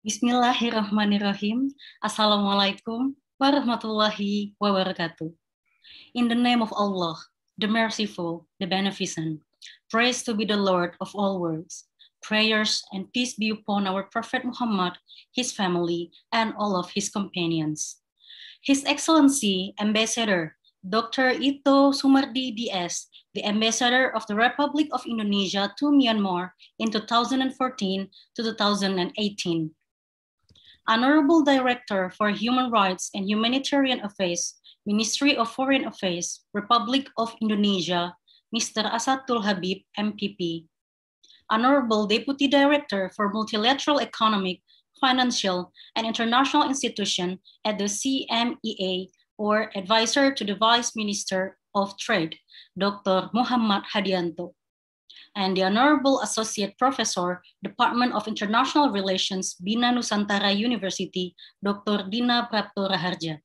Bismillahirrahmanirrahim. Assalamualaikum warahmatullahi wabarakatuh. In the name of Allah, the merciful, the beneficent, praise to be the Lord of all worlds. Prayers and peace be upon our Prophet Muhammad, his family, and all of his companions. His Excellency Ambassador Dr. Ito Sumardi DS, the Ambassador of the Republic of Indonesia to Myanmar in 2014 to 2018. Honorable Director for Human Rights and Humanitarian Affairs, Ministry of Foreign Affairs, Republic of Indonesia, Mr. Asadul Habib, MPP. Honorable Deputy Director for Multilateral Economic, Financial, and International Institution at the CMEA, or Advisor to the Vice Minister of Trade, Dr. Muhammad Hadianto. And the Honorable Associate Professor, Department of International Relations, Bina Nusantara University, Dr. Dina Prapto Raharja.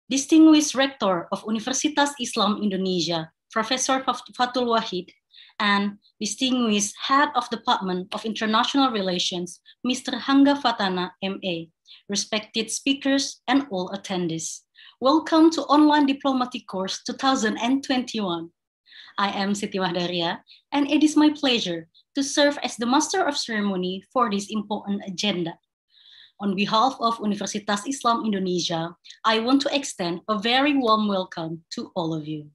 Distinguished Rector of Universitas Islam Indonesia, Professor Fatul Wahid, and Distinguished Head of Department of International Relations, Mr. Hangga Fatana, MA, respected speakers and all attendees. Welcome to Online Diplomatic Course 2021. I am Siti Wahdaria, and it is my pleasure to serve as the Master of Ceremony for this important agenda. On behalf of Universitas Islam Indonesia, I want to extend a very warm welcome to all of you.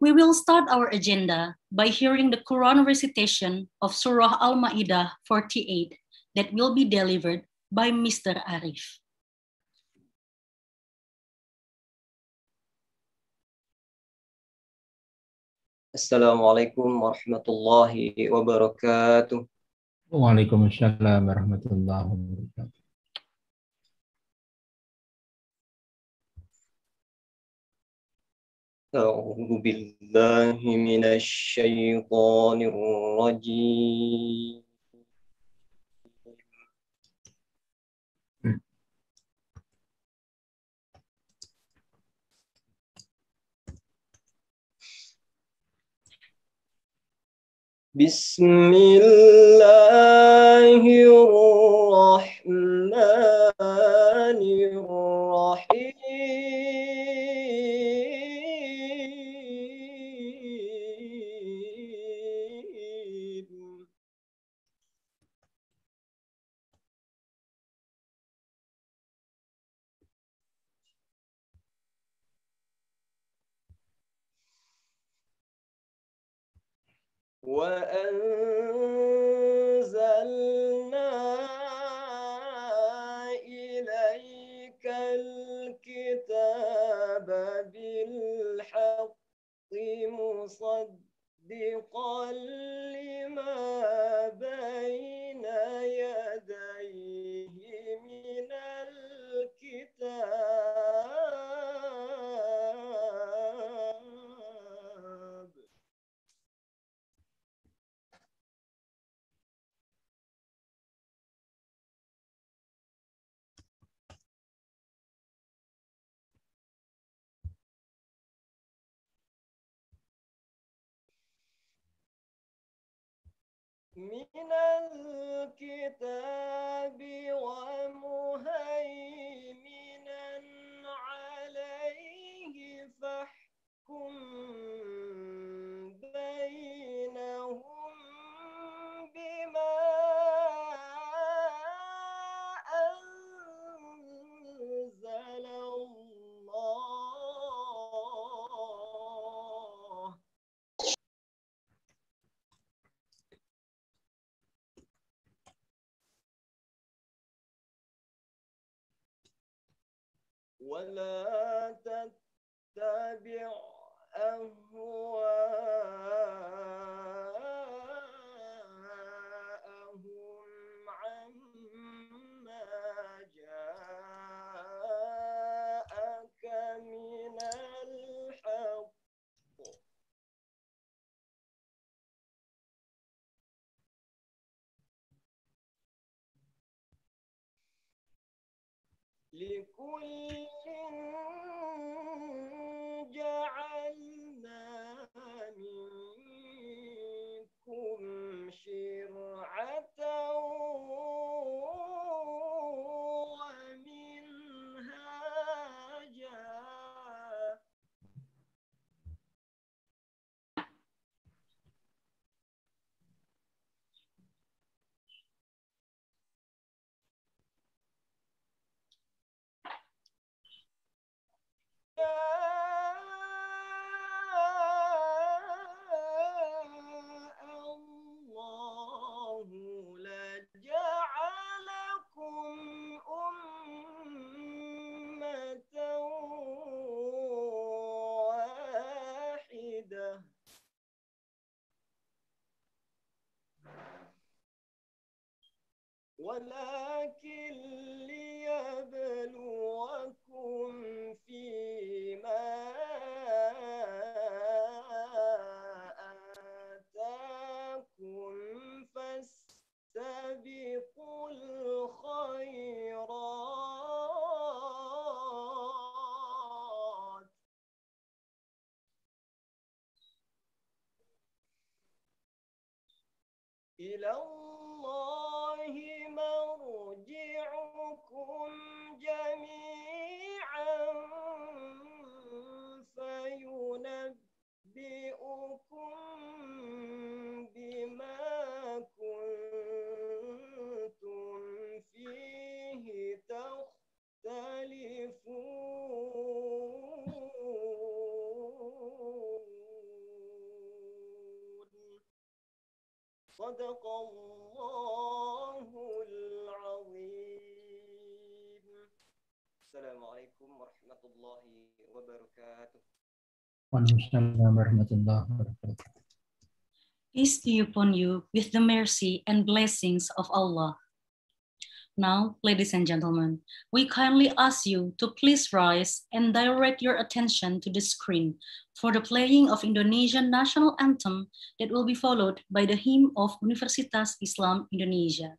We will start our agenda by hearing the Quran recitation of Surah Al-Ma'idah 48 that will be delivered by Mr. Arif. Assalamualaikum warahmatullahi wabarakatuh. Waalaikumsalam warahmatullahi wabarakatuh. A'udzu billahi minasy syaithanir rajim. Bismillahirrahmanirrahim. وأنزلنا إليك الكتاب بالحق مصدقا لما بين يديه من الكتاب من الكتاب ومهيمنا عليه فاحكم بينهم بما أنزل الله ولا تتبع أهواءهم عما جاءك من الحق لكل جعلنا منكم شرعة ولكن ليبلوكم فيما آتاكم فاستبقوا الخيرات إلى الله مرجعكم جميعا فينبئكم بما كنتم فيه تختلفون صدق الله العظيم. السلام عليكم ورحمة الله وبركاته. Waalaikumsalam warahmatullahi wabarakatuh. Peace be upon you with the mercy and blessings of Allah. Now, ladies and gentlemen, we kindly ask you to please rise and direct your attention to the screen for the playing of Indonesian national anthem that will be followed by the hymn of Universitas Islam Indonesia.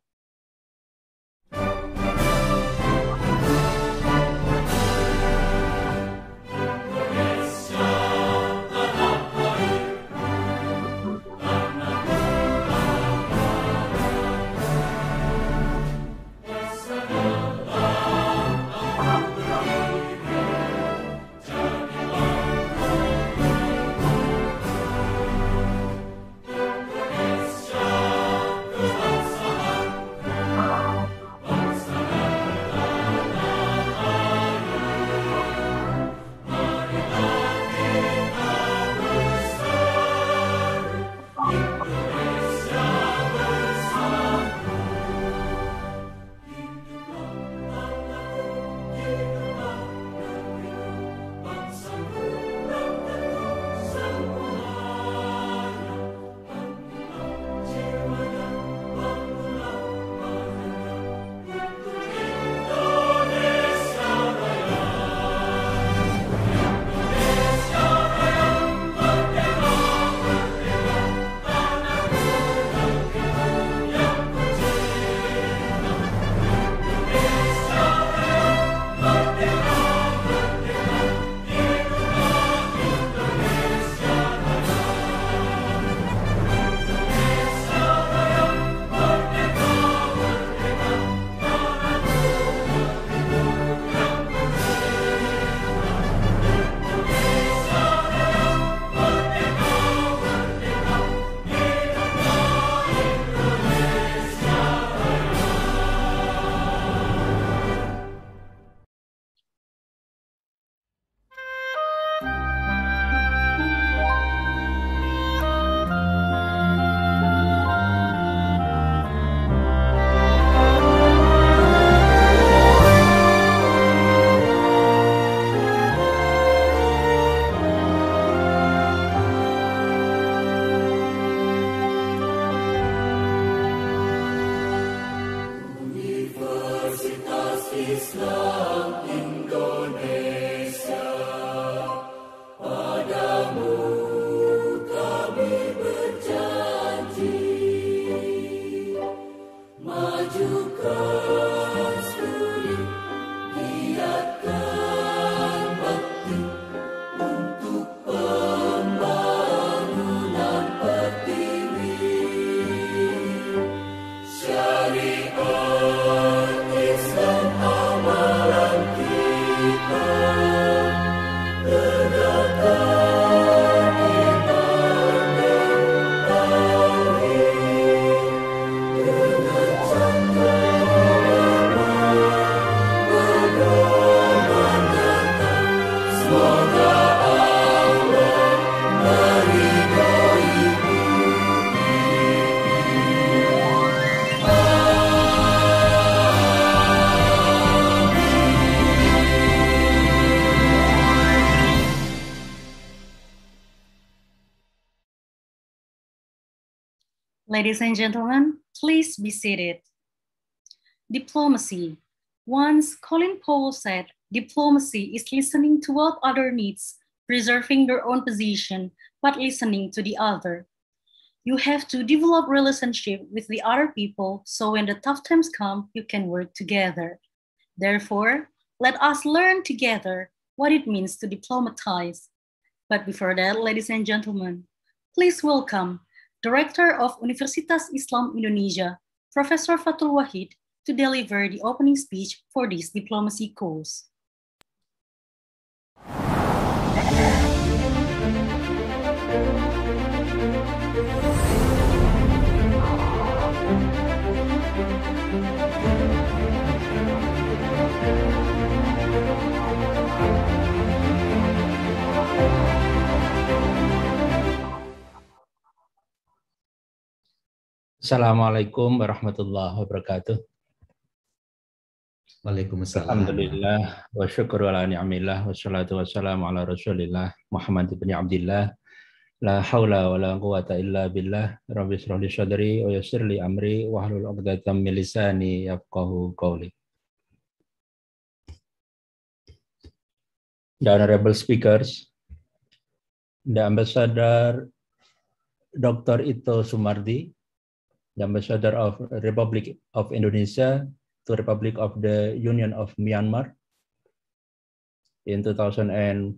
Ladies and gentlemen, please be seated. Diplomacy. Once Colin Powell said, diplomacy is listening to what other needs, preserving your own position, but listening to the other. You have to develop relationship with the other people so when the tough times come, you can work together. Therefore, let us learn together what it means to diplomatize. But before that, ladies and gentlemen, please welcome Director of Universitas Islam Indonesia, Professor Fatul Wahid, to deliver the opening speech for this diplomacy course. Assalamualaikum warahmatullahi wabarakatuh. Waalaikumsalam. Alhamdulillah wa syukru ala ni'amillah wa salatu wassalamu ala rasulillah Muhammad ibn Abdillah la hawla wa la quwata illa billah rabbi shrah li sadri wa yassir li amri wa hlul 'uqdatam min lisani yafqahu qawli. The honorable speakers, the Ambassador Dr. Ito Sumardi, the Ambassador of Republic of Indonesia to Republic of the Union of Myanmar in 2014,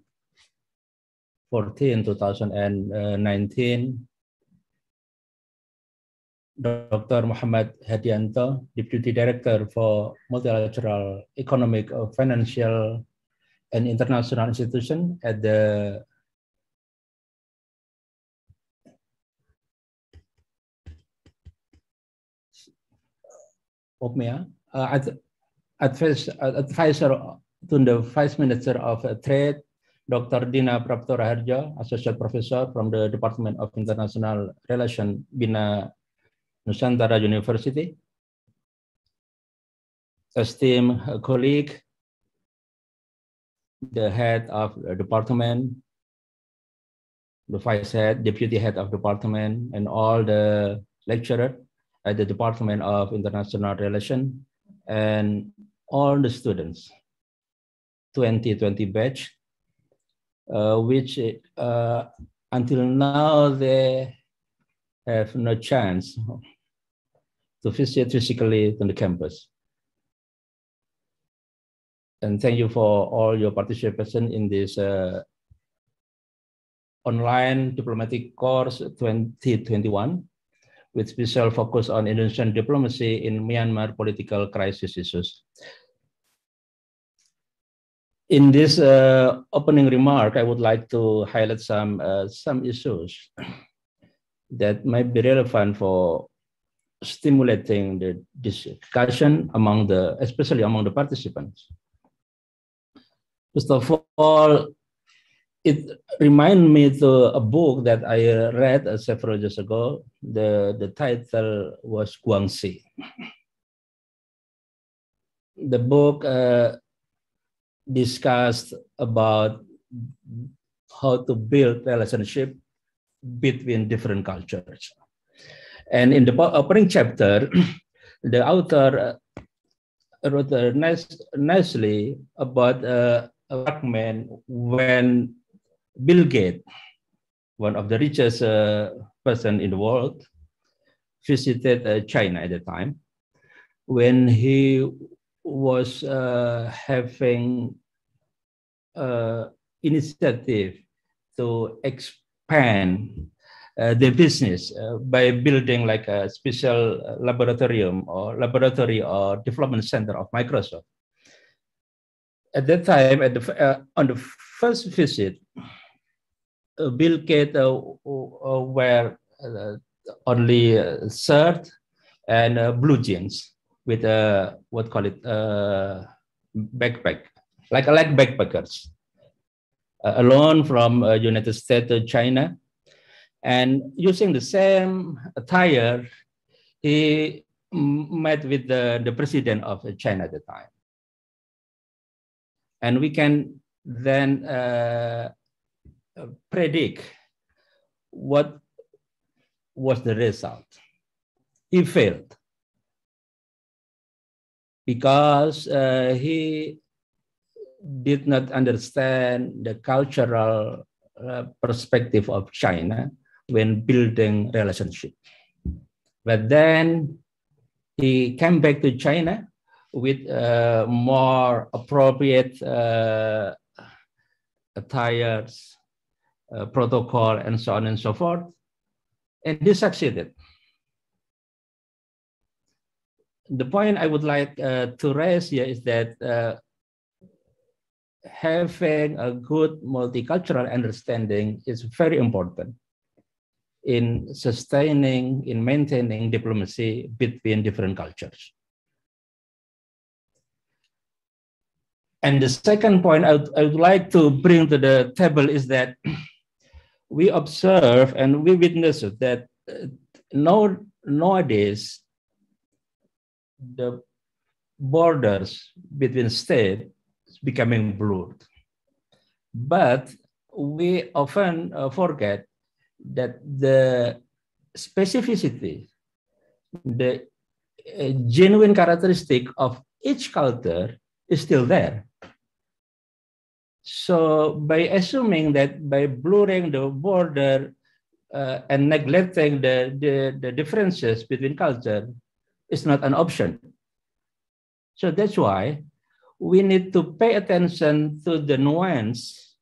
2019, Dr. Muhammad Hadianto, Deputy Director for Multilateral Economic, Financial, and International Institution at the advisor to the Vice Minister of Trade, Dr. Dina Prapto Raharjo, Associate Professor from the Department of International Relations, Bina Nusantara University. Esteemed colleague, the head of the department, the vice head, deputy head of department, and all the lecturers at the Department of International Relations, and all the students, 2020 batch, which until now they have no chance to visit physically to the campus. And thank you for all your participation in this online diplomatic course 2021. With special focus on Indonesian diplomacy in Myanmar political crisis issues. In this opening remark, I would like to highlight some issues that might be relevant for stimulating the discussion especially among the participants. First of all, it reminds me to a book that I read several years ago. The title was Guangxi. The book discussed about how to build relationship between different cultures. And in the opening chapter, the author wrote nicely about a fragment when Bill Gates, one of the richest person in the world, visited China at the time when he was having initiative to expand the business by building like a special laboratory or development center of Microsoft. At that time, on the first visit, Bill Gates wear only shirt and blue jeans with what call it backpack, like backpackers, alone from United States to China, and using the same attire, he met with the president of China at the time, and we can then predict what was the result. He failed. because he did not understand the cultural perspective of China when building relationship. But then he came back to China with more appropriate attires, protocol, and so on and so forth. And he succeeded. The point I would like to raise here is that having a good multicultural understanding is very important in sustaining, in maintaining diplomacy between different cultures. And the second point I would like to bring to the table is that we observe and we witness that nowadays the borders between states is becoming blurred. But we often forget that the specificity, the genuine characteristic of each culture is still there. So by assuming that by blurring the border and neglecting the differences between culture is not an option. So that's why we need to pay attention to the nuance,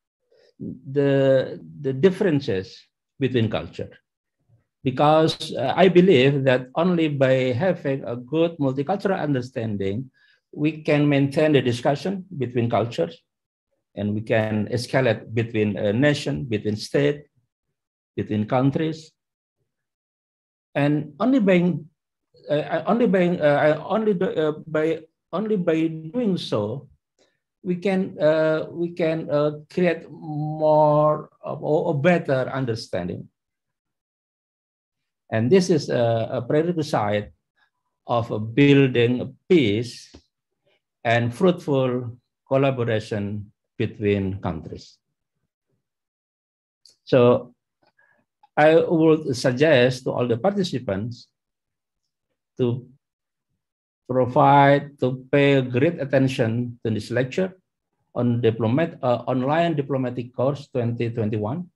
the differences between culture. Because I believe that only by having a good multicultural understanding, we can maintain the discussion between cultures, and we can escalate between a nation, between states, between countries. And only by doing so, we can create more or a better understanding. And this is a prerequisite of building peace and fruitful collaboration between countries. So I would suggest to all the participants to pay great attention to this lecture on online diplomatic course 2021.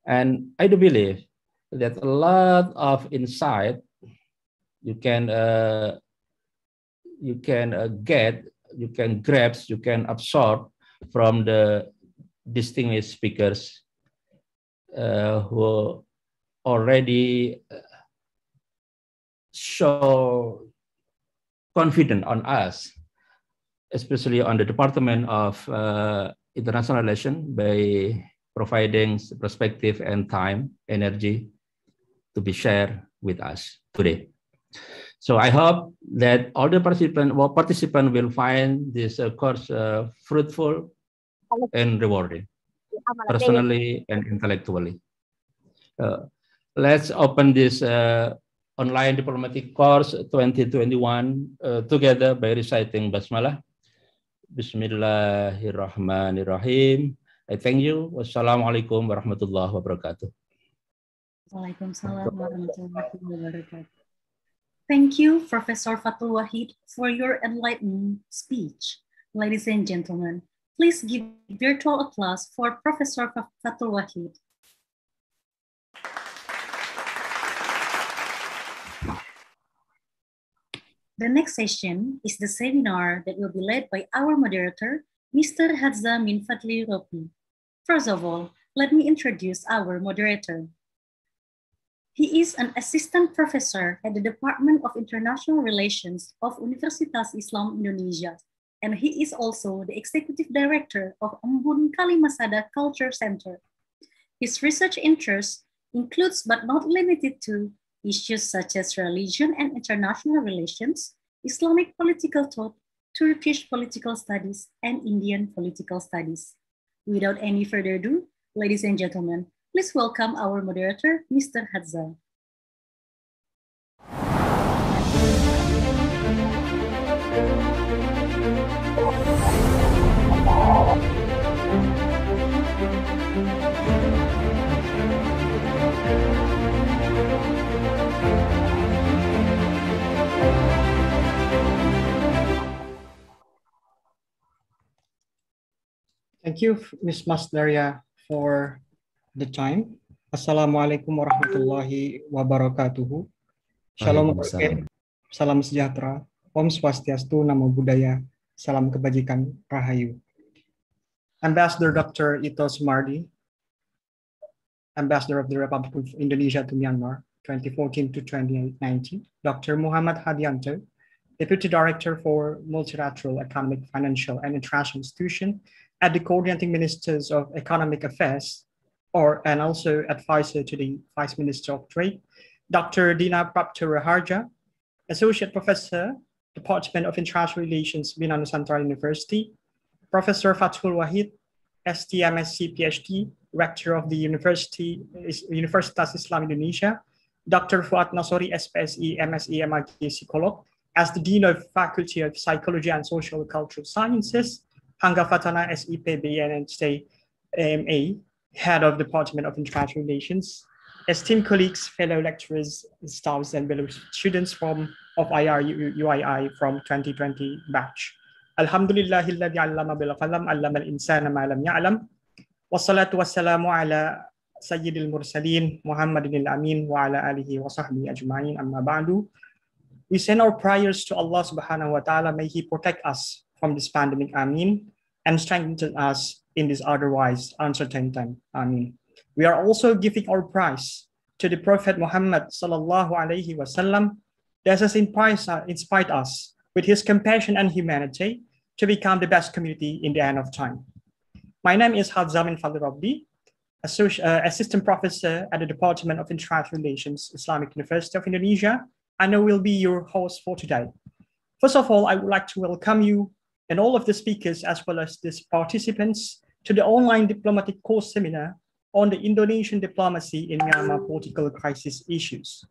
And I do believe that a lot of insight you can grasp, you can absorb from the distinguished speakers who already show confidence on us, especially on the Department of International Relations, by providing perspective and time, energy to be shared with us today. So I hope that all the participants will find this course fruitful and rewarding, personally and intellectually. Let's open this online diplomatic course 2021 together by reciting Basmalah. Bismillahirrahmanirrahim. I thank you. Wassalamualaikum warahmatullahi wabarakatuh. Waalaikumsalam warahmatullahi wabarakatuh. Thank you, Professor Fatul Wahid, for your enlightening speech. Ladies and gentlemen, please give virtual applause for Professor Fatul Wahid. The next session is the seminar that will be led by our moderator, Mr. Hadza Min Fadli Ropi. First of all, let me introduce our moderator. He is an assistant professor at the Department of International Relations of Universitas Islam Indonesia, and he is also the executive director of Embun Kalimasada Culture Center. His research interests includes but not limited to issues such as religion and international relations, Islamic political thought, Turkish political studies, and Indian political studies. Without any further ado, ladies and gentlemen, please welcome our moderator, Mr. Hadza. Thank you, Ms. Masdaria, for the time. Assalamualaikum warahmatullahi wabarakatuh. Shalom, Waalaikumsalam. salam sejahtera, Om Swastiastu, Namo Buddhaya, salam kebajikan, Rahayu. Ambassador Dr. Ito Sumardi, Ambassador of the Republic of Indonesia to Myanmar, 2014 to 2019. Dr. Muhammad Hadianto, Deputy Director for Multilateral Economic, Financial, and International Institution at the Coordinating Ministers of Economic Affairs, and also advisor to the Vice Minister of Trade. Dr. Dina Prapto Raharja, Associate Professor, Department of International Relations, Bina Nusantara University. Professor Fathul Wahid, ST-MSc PhD, Rector of the Universitas Islam Indonesia. Dr. Fuad Nasori, SPSI, MSc, MAG, Psycholog, as the Dean of Faculty of Psychology and Social Cultural Sciences. Hangga Fatana, SEPB, and AMA, Head of Department of International Relations. Esteemed colleagues, fellow lecturers, staffs, and fellow students of UII from 2020 batch. Alhamdulillahilladzi 'allama bil qalam 'allama al-insana ma lam ya'lam. Wassalatu wassalamu ala sayyidil mursalin Muhammadinil amin wa ala alihi wa sahbihi ajma'in, amma ba'du. We send our prayers to Allah subhanahu wa ta'ala. May He protect us from this pandemic, Amin, and strengthen us in this otherwise uncertain time, Amin. We are also giving our praise to the Prophet Muhammad sallallahu alaihi wasallam that has inspired us with his compassion and humanity to become the best community in the end of time. My name is Hadzamin Fadl Rabbi, Assistant Professor at the Department of International Relations, Islamic University of Indonesia, and I will be your host for today. First of all, I would like to welcome you and all of the speakers as well as these participants to the online diplomatic course seminar on the Indonesian diplomacy in Myanmar political crisis issues.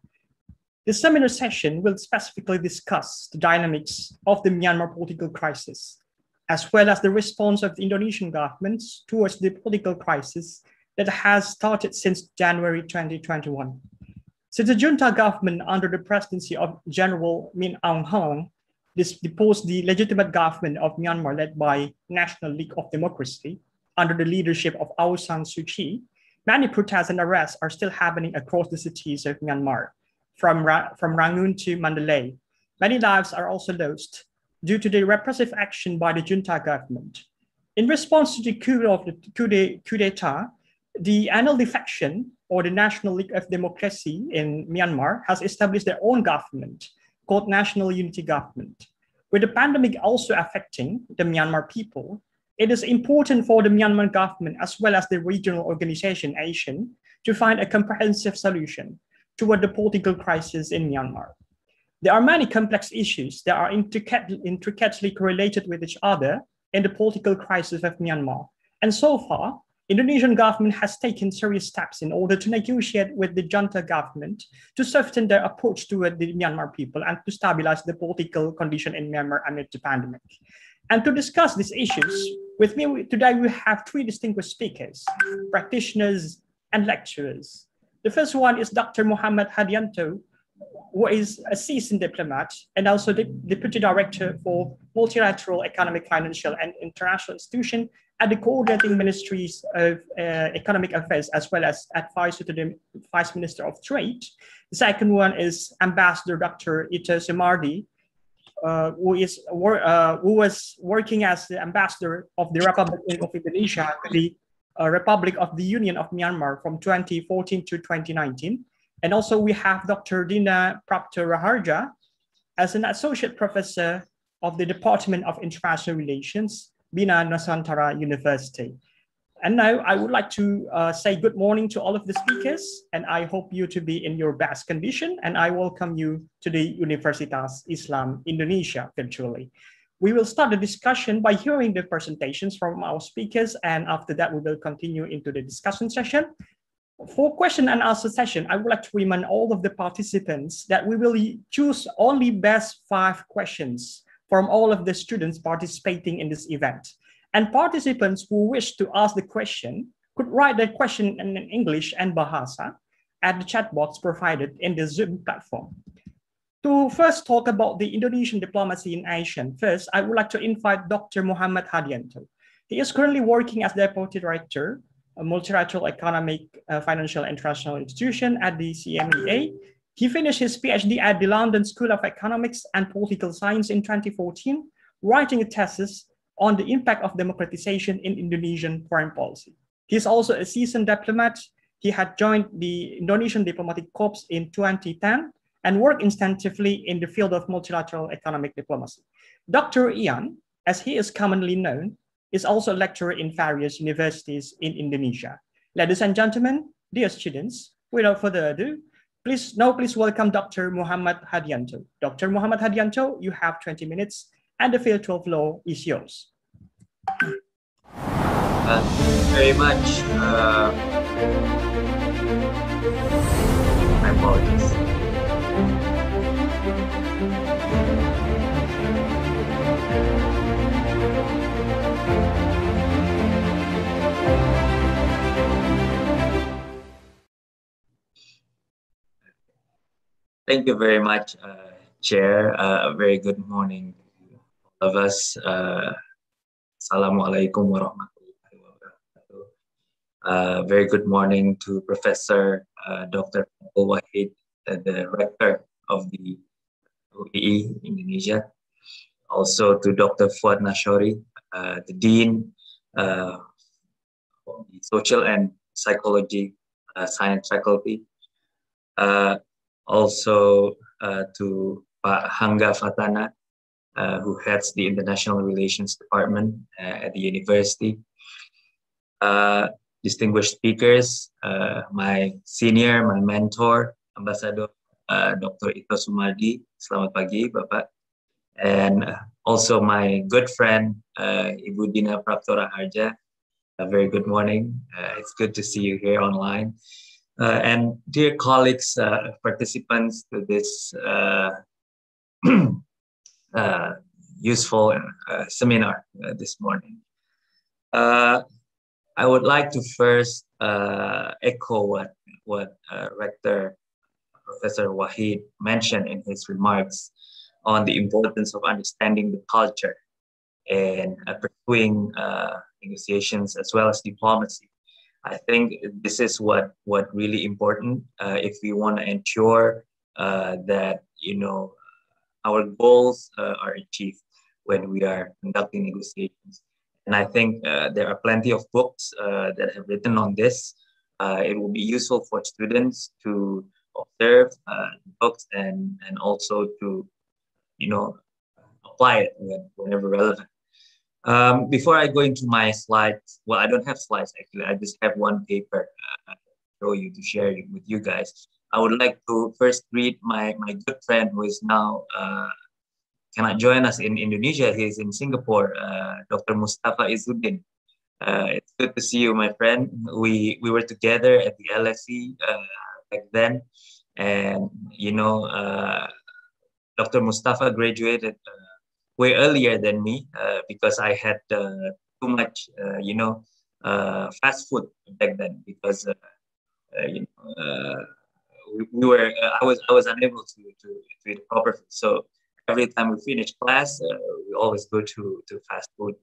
The seminar session will specifically discuss the dynamics of the Myanmar political crisis, as well as the response of the Indonesian government towards the political crisis that has started since January 2021. Since the junta government under the presidency of General Min Aung Hlaing deposed the legitimate government of Myanmar led by National League of Democracy under the leadership of Aung San Suu Kyi, many protests and arrests are still happening across the cities of Myanmar, from Rangoon to Mandalay. Many lives are also lost due to the repressive action by the junta government. In response to the coup d'etat, the annual defection, or the National League of Democracy in Myanmar, has established their own government called National Unity Government. With the pandemic also affecting the Myanmar people, it is important for the Myanmar government as well as the regional organization ASEAN to find a comprehensive solution toward the political crisis in Myanmar. There are many complex issues that are intricately correlated with each other in the political crisis of Myanmar. And so far, Indonesian government has taken serious steps in order to negotiate with the junta government to soften their approach toward the Myanmar people and to stabilize the political condition in Myanmar amid the pandemic. And to discuss these issues, with me today we have three distinguished speakers, practitioners, and lecturers. The first one is Dr. Muhammad Hadianto, who is a seasoned diplomat and also the Deputy Director for Multilateral Economic, Financial, and International Institution at the Coordinating Ministries of Economic Affairs, as well as advisor to the Vice Minister of Trade. The second one is Ambassador Dr. Ito Sumardi, who was working as the ambassador of the Republic of Indonesia to the Republic of the Union of Myanmar from 2014 to 2019. And also we have Dr. Dina Prapto Raharja as an associate professor of the Department of International Relations, Bina Nusantara University. And now I would like to say good morning to all of the speakers, and I hope you to be in your best condition, and I welcome you to the Universitas Islam Indonesia virtually. We will start the discussion by hearing the presentations from our speakers, and after that we will continue into the discussion session. For question and answer session, I would like to remind all of the participants that we will choose only best 5 questions from all of the students participating in this event. And participants who wish to ask the question could write their question in English and Bahasa at the chat box provided in the Zoom platform. To first talk about the Indonesian diplomacy in ASEAN, first, I would like to invite Dr. Muhammad Hadianto. He is currently working as Deputy Director, a multilateral economic, financial, and international institution at the CMEA. He finished his PhD at the London School of Economics and Political Science in 2014, writing a thesis on the impact of democratization in Indonesian foreign policy. He is also a seasoned diplomat. He had joined the Indonesian Diplomatic Corps in 2010 and worked extensively in the field of multilateral economic diplomacy. Dr. Ian, as he is commonly known, is also a lecturer in various universities in Indonesia. Ladies and gentlemen, dear students, without further ado, please welcome Dr. Muhammad Hadianto. Dr. Muhammad Hadianto, you have 20 minutes and the virtual floor is yours. Thank you very much. My apologies. Thank you very much, Chair. A very good morning to all of us. Assalamualaikum warahmatullahi wabarakatuh. Very good morning to Professor Dr. Wahid, the Rector of the UII Indonesia. Also to Dr. Fuad Nashori, the Dean of the Social and Psychology Science Faculty. Also to Pak Hangga Fatana, who heads the International Relations Department at the university. Distinguished speakers, my senior, my mentor, Ambassador Dr. Ito Sumardi. Selamat pagi, Bapak. And also my good friend, Ibu Dina Praptora Harja. A very good morning. It's good to see you here online. And dear colleagues, participants to this useful seminar this morning. I would like to first echo what Rector Professor Wahid mentioned in his remarks on the importance of understanding the culture and pursuing negotiations as well as diplomacy. I think this is what really important if we want to ensure that our goals are achieved when we are conducting negotiations. And I think there are plenty of books that have written on this. It will be useful for students to observe books and also to apply it whenever relevant. Before I go into my slides, well, I don't have slides actually. I just have one paper to share with you guys. I would like to first greet my good friend who is now cannot join us in Indonesia. He's in Singapore, Dr. Mustafa Izzuddin. It's good to see you, my friend. We were together at the LSE back then, and Dr. Mustafa graduated way earlier than me because I had too much, fast food back then because we were I was unable to eat proper food. So every time we finish class, we always go to fast food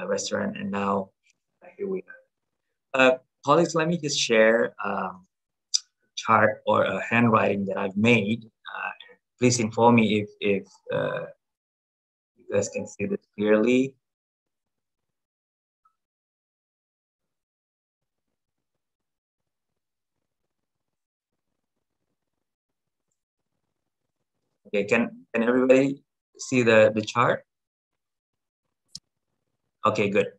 restaurant, and now here we are. Colleagues, let me just share a chart or a handwriting that I've made. Please inform me if you guys can see this clearly. Okay, can everybody see the chart? Okay, good.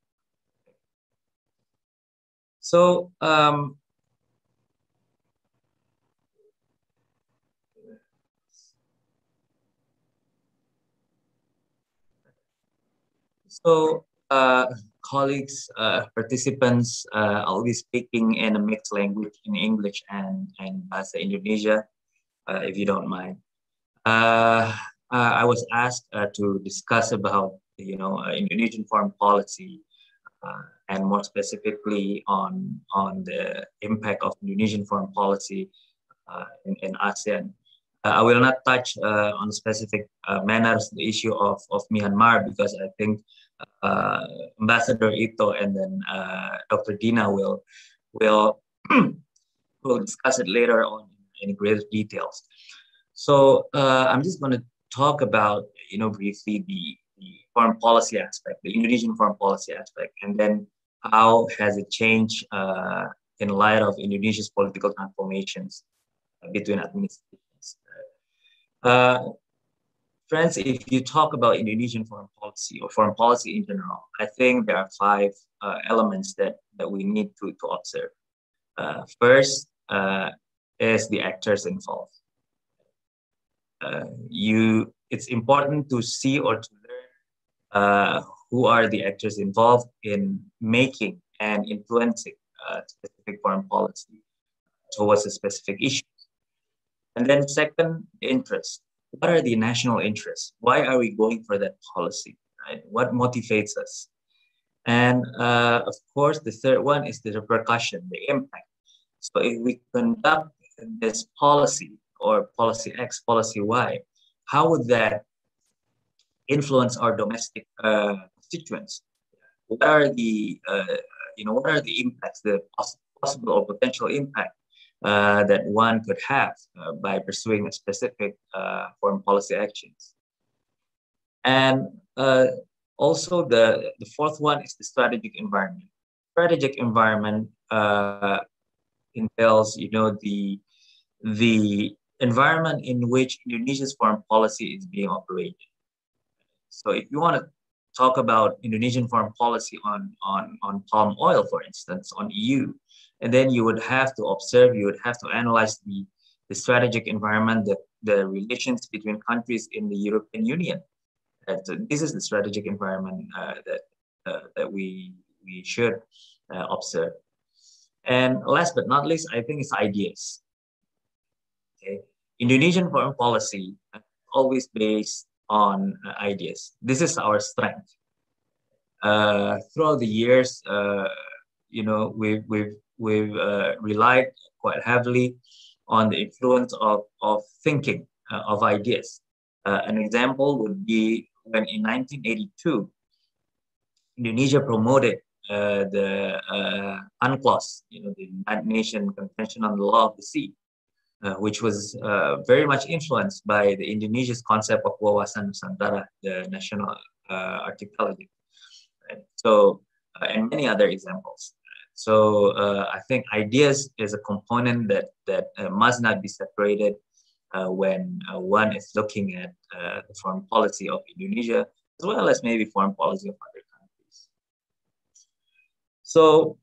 So colleagues, participants, I'll be speaking in a mixed language in English and Bahasa Indonesia, if you don't mind. I was asked to discuss about Indonesian foreign policy and more specifically on the impact of Indonesian foreign policy in ASEAN. I will not touch on specific manners the issue of Myanmar, because I think Ambassador Ito and then Dr. Dina will will discuss it later on in greater details. So I'm just going to talk about, briefly the foreign policy aspect, the Indonesian foreign policy aspect, and then how has it changed in light of Indonesia's political transformations between administrations. Friends, if you talk about Indonesian foreign policy or foreign policy in general, I think there are 5 elements that we need to observe. First is the actors involved. It's important to see or to learn who are the actors involved in making and influencing specific foreign policy towards a specific issue. And then second, interest. What are the national interests? Why are we going for that policy? Right? What motivates us? And of course, the third one is the repercussion, the impact. So if we conduct this policy or policy X, policy Y, how would that influence our domestic constituents? What are the what are the impacts, the possible or potential impact that one could have by pursuing a specific foreign policy actions? And also the fourth one is the strategic environment. Strategic environment entails, the environment in which Indonesia's foreign policy is being operated. So if you want to talk about Indonesian foreign policy on palm oil, for instance, on EU, and then you would have to observe, you would have to analyze the strategic environment, the relations between countries in the European Union. So this is the strategic environment that we should observe. And last but not least, I think it's ideas. Okay, Indonesian foreign policy is always based on ideas. This is our strength. Throughout the years, we've relied quite heavily on the influence of thinking, of ideas. An example would be when in 1982, Indonesia promoted the UNCLOS, the United Nations Convention on the Law of the Sea, which was very much influenced by the Indonesia's concept of wawasan Nusantara, the national archipelago. Right? So, and many other examples. So I think ideas is a component that must not be separated when one is looking at the foreign policy of Indonesia, as well as maybe foreign policy of other countries. So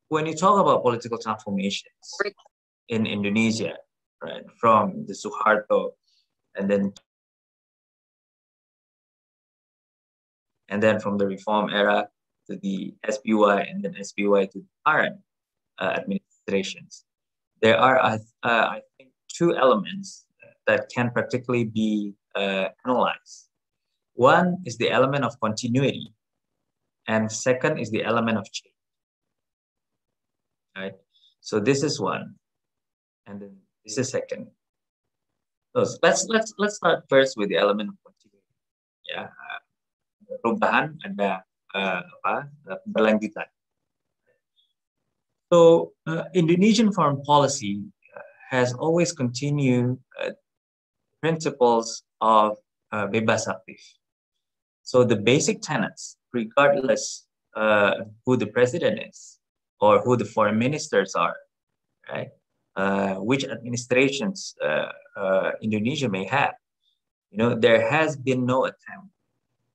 when you talk about political transformations in Indonesia, right, from the Suharto and then from the reform era to the SBY and then SBY to the current administrations, there are, I think, 2 elements that can practically be analyzed. One is the element of continuity, and second is the element of change. Right. So this is one, and then this is second. So let's start first with the element of continuity. Yeah, perubahan ada berlanjutan. So Indonesian foreign policy has always continued principles of bebas aktif. So the basic tenets, regardless who the president is or who the foreign ministers are, right? Which administrations Indonesia may have, there has been no attempt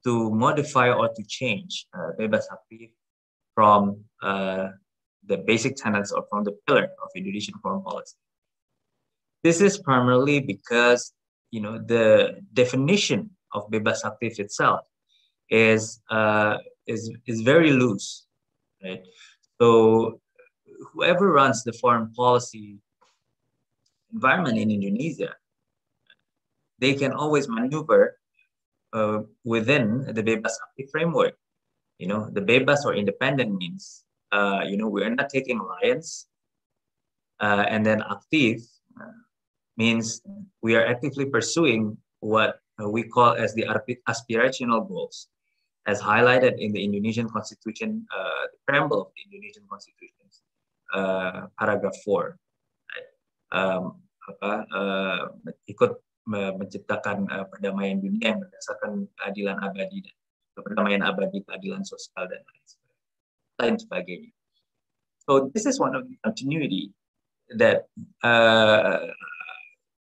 to modify or to change bebas aktif from the basic tenets or from the pillar of Indonesian foreign policy. This is primarily because, the definition of bebas aktif itself is very loose, right? So whoever runs the foreign policy environment in Indonesia, they can always maneuver within the bebas aktif framework. The bebas or independent means, we're not taking alliance, and then aktif means we are actively pursuing what we call as the aspirational goals, as highlighted in the Indonesian Constitution, the preamble of the Indonesian Constitution, paragraph 4. Ikut menciptakan perdamaian dunia yang berdasarkan keadilan abadi dan perdamaian abadi, keadilan sosial dan lain sebagainya. So this is one of the continuity that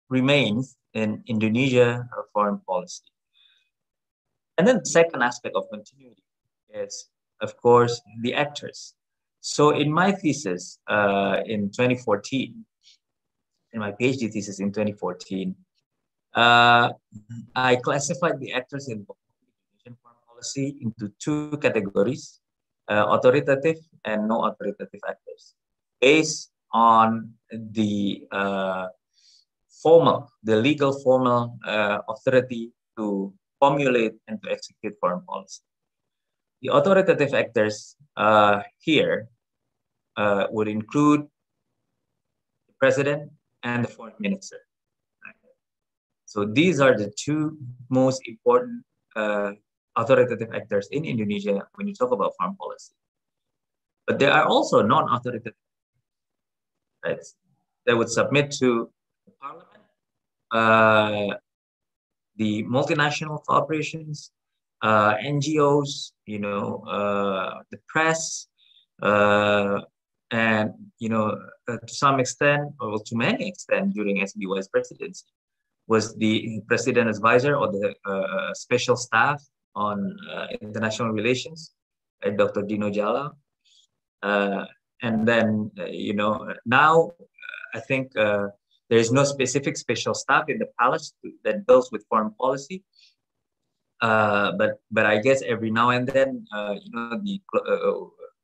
remains in Indonesia foreign policy. And then the second aspect of continuity is, of course, the actors. So in my thesis in 2014, in my PhD thesis in 2014, I classified the actors in Indonesian foreign policy into two categories, authoritative and non-authoritative actors, based on the legal formal authority to formulate and to execute foreign policy. The authoritative actors here would include the president and the foreign minister. So these are the two most important authoritative actors in Indonesia when you talk about foreign policy. But there are also non-authoritative, right, that would submit to the parliament, the multinational corporations, NGOs, the press, and to some extent, or to many extent, during SBY's presidency, was the president advisor or the special staff on international relations, Dr. Dino Jala. And then, now I think there is no specific special staff in the palace that deals with foreign policy. But I guess every now and then, the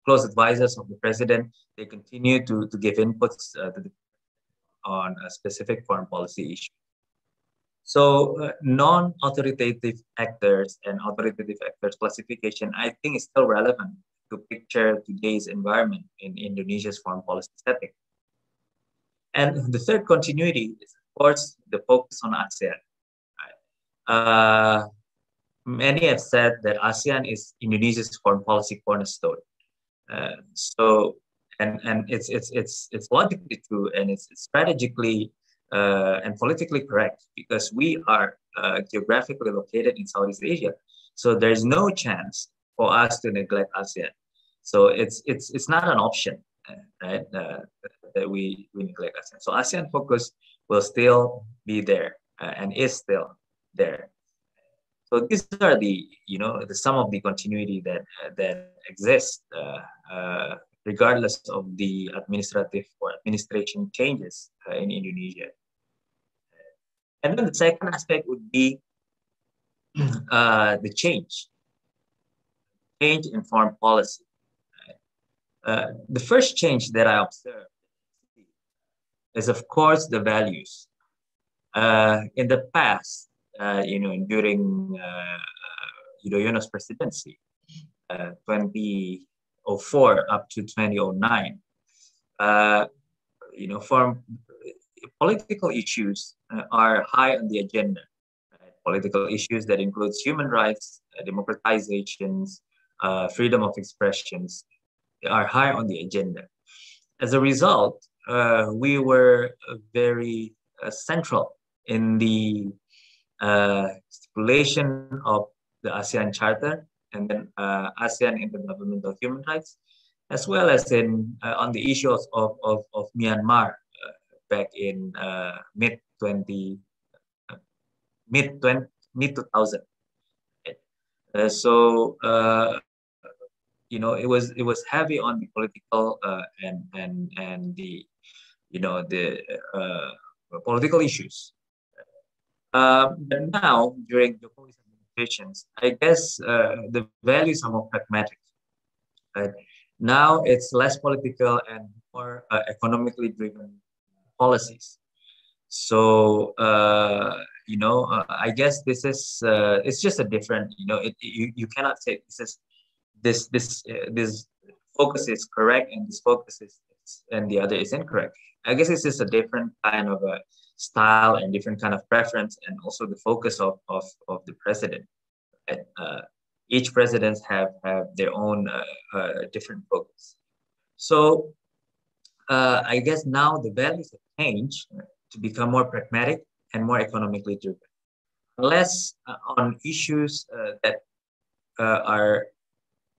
close advisors of the president, they continue to give inputs on a specific foreign policy issue. So non-authoritative actors and authoritative actors classification, I think, is still relevant to picture today's environment in Indonesia's foreign policy setting. And the third continuity is, of course, the focus on ASEAN. Right? Many have said that ASEAN is Indonesia's foreign policy cornerstone. And it's logically true, and it's strategically and politically correct, because we are geographically located in Southeast Asia. So there's no chance for us to neglect ASEAN. So it's not an option, right? That we neglect ASEAN. So ASEAN focus will still be there and is still there. So these are the some of the continuity that exists regardless of the administrative or administration changes in Indonesia. And then the second aspect would be the change in foreign policy. The first change that I observed is, of course, the values. In the past, during Yudhoyono's presidency, 2004 up to 2009, foreign political issues are high on the agenda. Right? Political issues that includes human rights, democratizations, freedom of expressions are high on the agenda. As a result, we were very central in the stipulation of the ASEAN Charter, and then ASEAN Intergovernmental Human Rights, as well as on the issues of Myanmar back in mid 2000. So it was heavy on the political and the political issues. But now, during Jokowi's administrations, I guess the values are more pragmatic. Right? Now it's less political and more economically driven policies. So I guess this is it's just a different. You cannot say this focus is correct and this focus is and the other is incorrect. I guess it's just a different kind of a style and different kind of preference, and also the focus of the president. Each presidents have their own different focus. So I guess now the values have changed to become more pragmatic and more economically driven, less on issues that are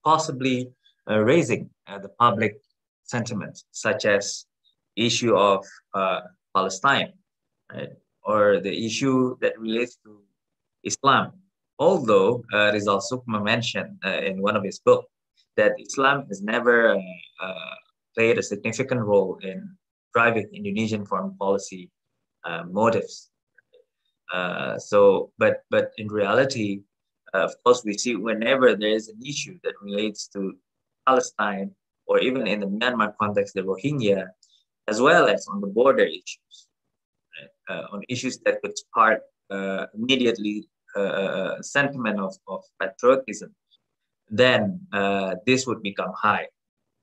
possibly raising the public sentiment, such as issue of Palestine, right? Or the issue that relates to Islam. Although Rizal Sukma mentioned in one of his books that Islam has never played a significant role in driving Indonesian foreign policy motives. But in reality, of course, we see whenever there is an issue that relates to Palestine, or even in the Myanmar context, the Rohingya, as well as on the border issues, right? On issues that could spark immediately sentiment of patriotism, then this would become high.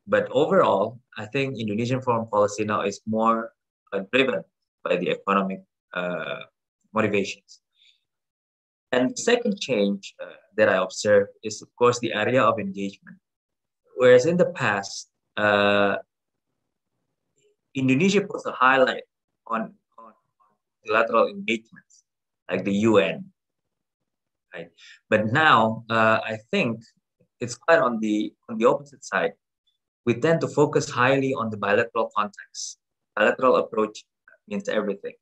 But overall, I think Indonesian foreign policy now is more driven by the economic motivations. And the second change that I observed is, of course, the area of engagement. Whereas in the past, Indonesia puts a highlight on bilateral engagements, like the UN, right? But now, I think it's quite on the opposite side. We tend to focus highly on the bilateral context. Bilateral approach means everything.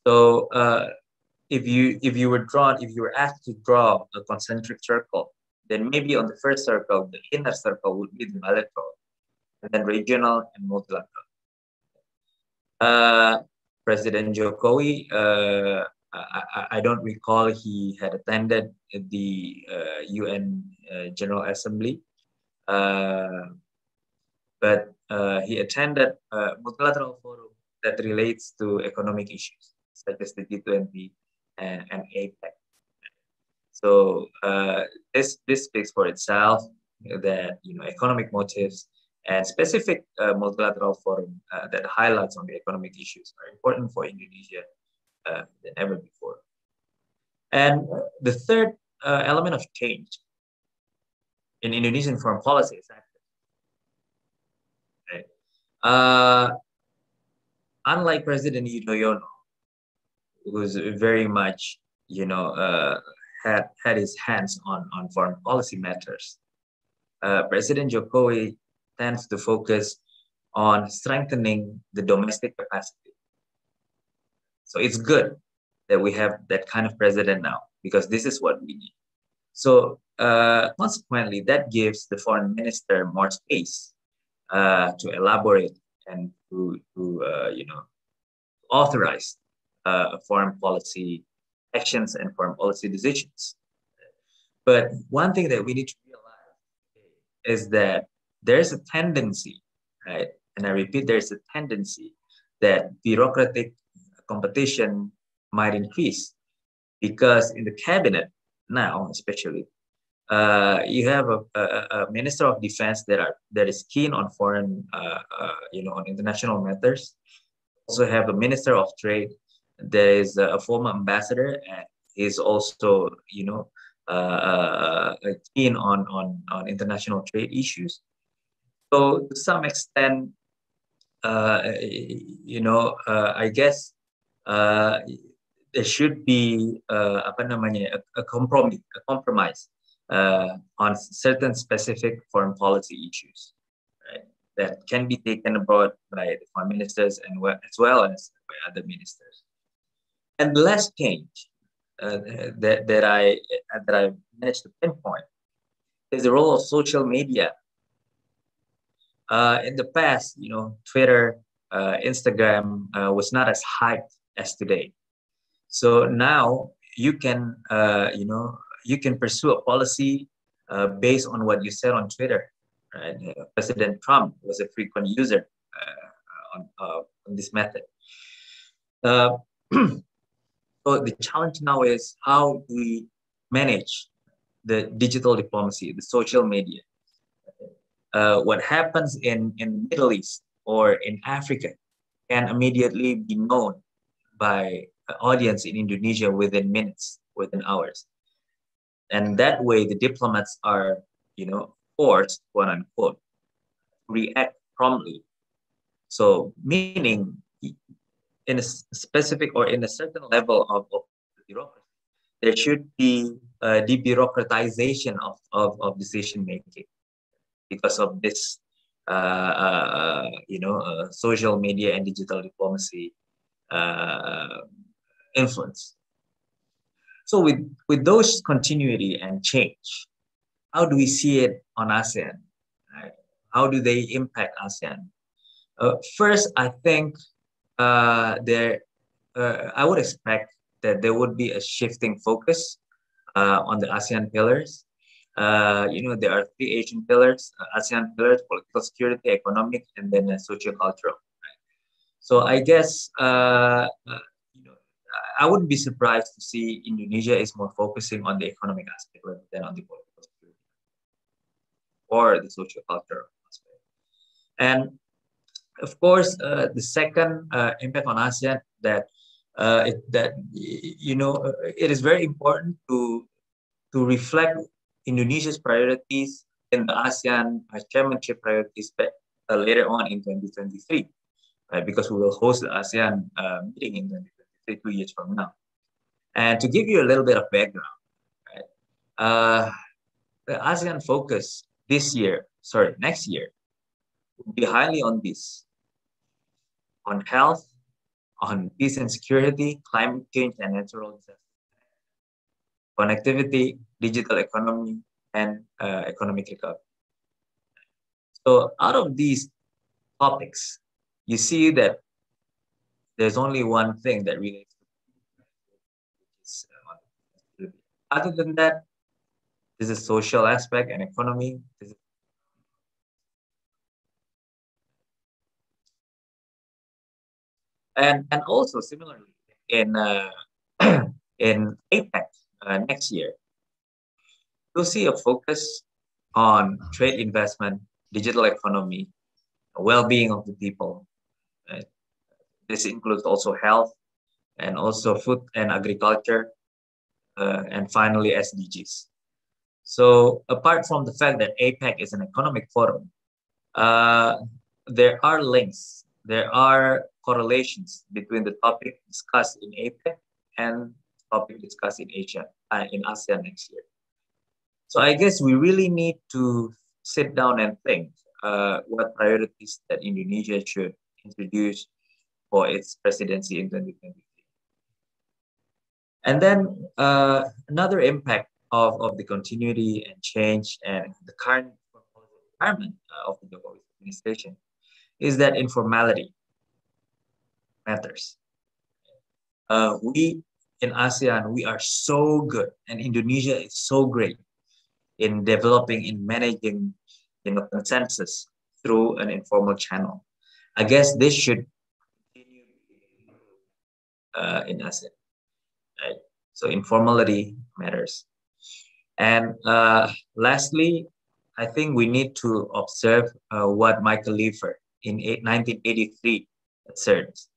So if you were asked to draw a concentric circle, then maybe on the first circle, the inner circle would be the bilateral, and then regional and multilateral. President Jokowi, I don't recall he had attended the UN General Assembly, but he attended a multilateral forum that relates to economic issues, such as the G20 and APEC. So this speaks for itself that economic motives and specific multilateral forum that highlights on the economic issues are important for Indonesia than ever before. And the third element of change in Indonesian foreign policy is active. Right? Unlike President Yudhoyono, who's very much had his hands on foreign policy matters, President Jokowi tends to focus on strengthening the domestic capacity. So it's good that we have that kind of president now, because this is what we need. So consequently, that gives the foreign minister more space to elaborate and to authorize foreign policy actions and foreign policy decisions. But one thing that we need to realize is that there's a tendency, right? And I repeat, there's a tendency that bureaucratic competition might increase, because in the cabinet now, especially, you have a minister of defense that is keen on foreign, on international matters. Also have a minister of trade that is a former ambassador, and is also, keen on international trade issues. So to some extent, I guess there should be a compromise on certain specific foreign policy issues, right? That can be taken abroad by the foreign ministers and as well as by other ministers. And the last change that I managed to pinpoint is the role of social media. In the past, Twitter, Instagram was not as hyped as today. So now you can pursue a policy based on what you said on Twitter. Right? President Trump was a frequent user on this method. So the challenge now is, how do we manage the digital diplomacy, the social media? What happens in the Middle East or in Africa can immediately be known by an audience in Indonesia within minutes, within hours. And that way the diplomats are, forced, quote unquote, to react promptly. So meaning in a specific or in a certain level of bureaucracy, there should be a debureaucratization of decision making because of this, social media and digital diplomacy influence. So with those continuity and change, how do we see it on ASEAN? Right? How do they impact ASEAN? First, I think I would expect that there would be a shifting focus on the ASEAN pillars. There are three Asian pillars, ASEAN pillars: political security, economic, and then socio-cultural. Right? So I guess I wouldn't be surprised to see Indonesia is more focusing on the economic aspect rather than on the political security or the socio-cultural aspect. And of course, the second impact on ASEAN it is very important to reflect Indonesia's priorities in the ASEAN chairmanship priorities later on in 2023, right? Because we will host the ASEAN meeting in 2023, 2 years from now. And to give you a little bit of background, right? The ASEAN focus next year, will be highly on this, on health, on peace and security, climate change and natural disasters, connectivity, digital economy, and economic recovery. So out of these topics, you see that there's only one thing that relates to it. Other than that, there's a social aspect and economy. And also similarly in in APEC next year, you'll see a focus on trade investment, digital economy, well-being of the people. Right? This includes also health and also food and agriculture, and finally SDGs. So apart from the fact that APEC is an economic forum, there are links, there are correlations between the topic discussed in APEC and topic discussed in in ASEAN next year. So I guess we really need to sit down and think what priorities that Indonesia should introduce for its presidency in 2023. And then another impact of the continuity and change and the current environment of the Jokowi administration is that informality matters. We in ASEAN, we are so good, and Indonesia is so great in developing, in managing, consensus through an informal channel. I guess this should continue in ASEAN, right? So informality matters. And lastly, I think we need to observe what Michael Leafer in 1983 asserts.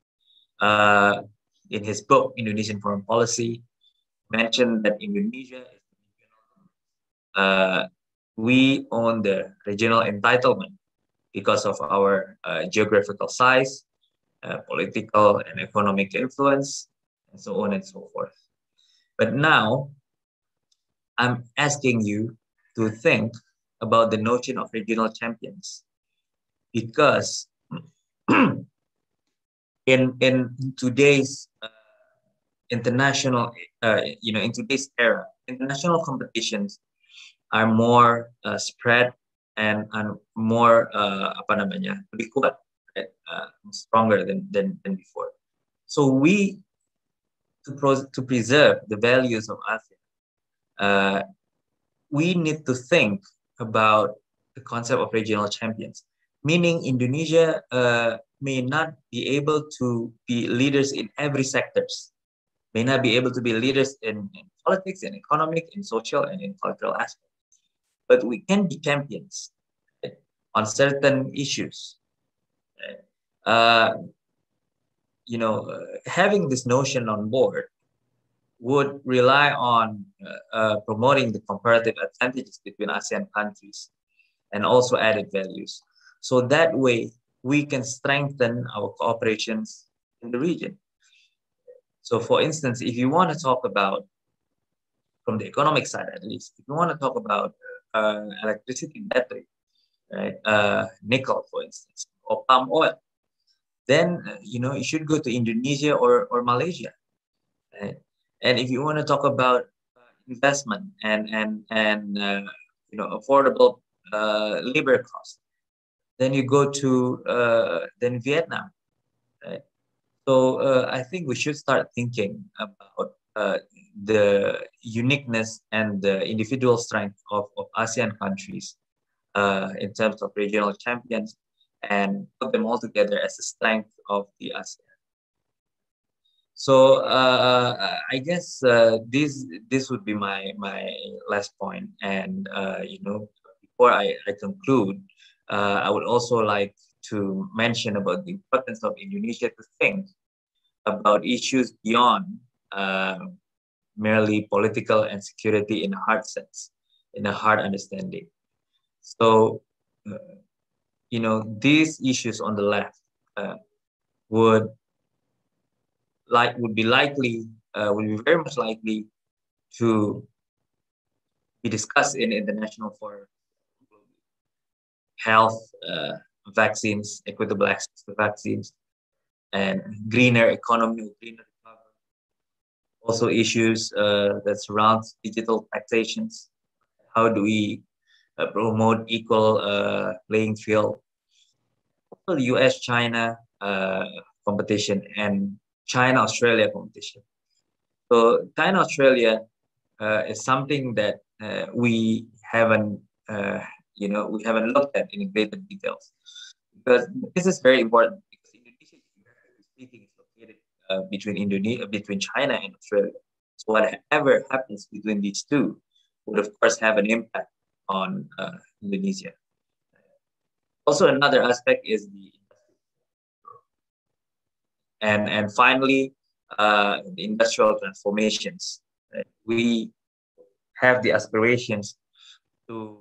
In his book, Indonesian Foreign Policy, mentioned that Indonesia is we own the regional entitlement because of our geographical size, political and economic influence, and so on and so forth. But now, I'm asking you to think about the notion of regional champions, because in today's international, in today's era, international competitions are more spread and more lebih kuat, right? Stronger than before. So we to preserve the values of ASEAN, we need to think about the concept of regional champions, meaning Indonesia may not be able to be leaders in every sectors, may not be able to be leaders in politics, in economic, in social, and in cultural aspects, but we can be champions, right, on certain issues. Right? having this notion on board would rely on promoting the comparative advantages between ASEAN countries and also added values. So that way we can strengthen our cooperations in the region. So for instance, if you want to talk about, from the economic side at least, if you want to talk about electricity battery, right, nickel, for instance, or palm oil, then you should go to Indonesia or Malaysia, right? And if you want to talk about investment and affordable labor costs, then you go to then Vietnam, right? So I think we should start thinking about the uniqueness and the individual strength of ASEAN countries in terms of regional champions, and put them all together as the strength of the ASEAN. So I guess this would be my last point. And before I conclude, I would also like to mention about the importance of Indonesia to think about issues beyond merely political and security in a hard sense, in a hard understanding. So these issues on the left would be very much likely to be discussed in international forum. Health, vaccines, equitable access to vaccines, and greener economy, greener recovery. Also issues that surround digital taxations. How do we promote equal playing field? Also US-China competition and China-Australia competition. So China-Australia is something that we haven't looked at in greater details, because this is very important, because Indonesia, speaking, is located between China and Australia. So whatever happens between these two would of course have an impact on Indonesia. Also, another aspect is the and finally the industrial transformations. We have the aspirations to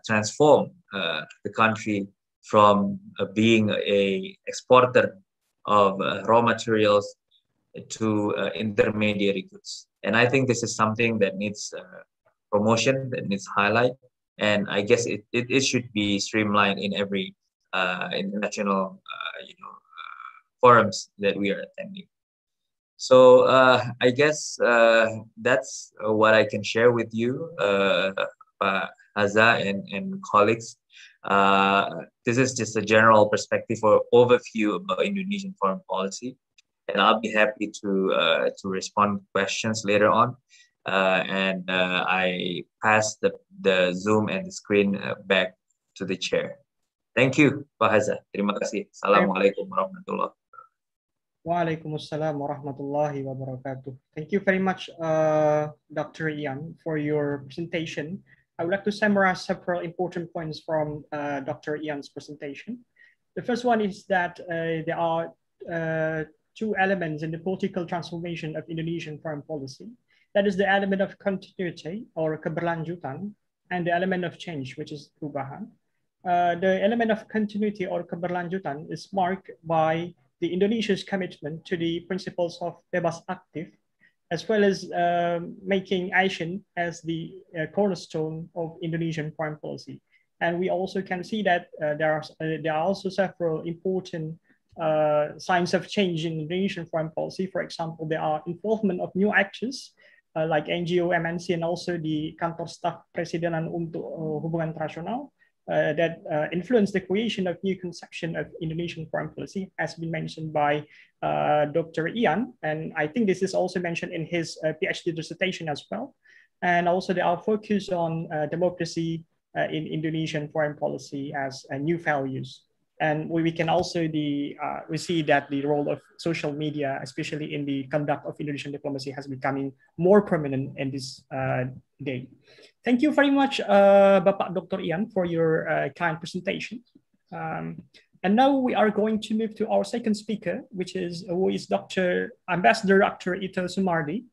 transform the country from being a exporter of raw materials to intermediary goods. And I think this is something that needs promotion, that needs highlight. And I guess it should be streamlined in every international forums that we are attending. So I guess that's what I can share with you, Haza and colleagues. This is just a general perspective or overview about Indonesian foreign policy, and I'll be happy to respond to questions later on. And I pass the Zoom and the screen back to the chair. Thank you, Pak Haza. Terima kasih. Assalamualaikum warahmatullahi wabarakatuh. Waalaikumsalam warahmatullahi wabarakatuh. Thank you very much, Dr. Ian, for your presentation. I would like to summarize several important points from Dr. Ian's presentation. The first one is that there are two elements in the political transformation of Indonesian foreign policy. That is the element of continuity or keberlanjutan, and the element of change, which is perubahan. The element of continuity or keberlanjutan is marked by the Indonesia's commitment to the principles of bebas aktif, as well as making ASEAN as the cornerstone of Indonesian foreign policy. And we also can see that there are also several important signs of change in Indonesian foreign policy. For example, there are involvement of new actors like NGO, MNC, and also the Kantor Staf Presidenan untuk Hubungan Internasional that influenced the creation of new conception of Indonesian foreign policy, has been mentioned by Dr. Ian, and I think this is also mentioned in his PhD dissertation as well. And also there are focus on democracy in Indonesian foreign policy as new values. And we can also we see that the role of social media, especially in the conduct of Indonesian diplomacy, has becoming more prominent in this day. Thank you very much, Bapak Dr. Ian, for your kind presentation. And now we are going to move to our second speaker, who is Ambassador Dr. Ito Sumardi.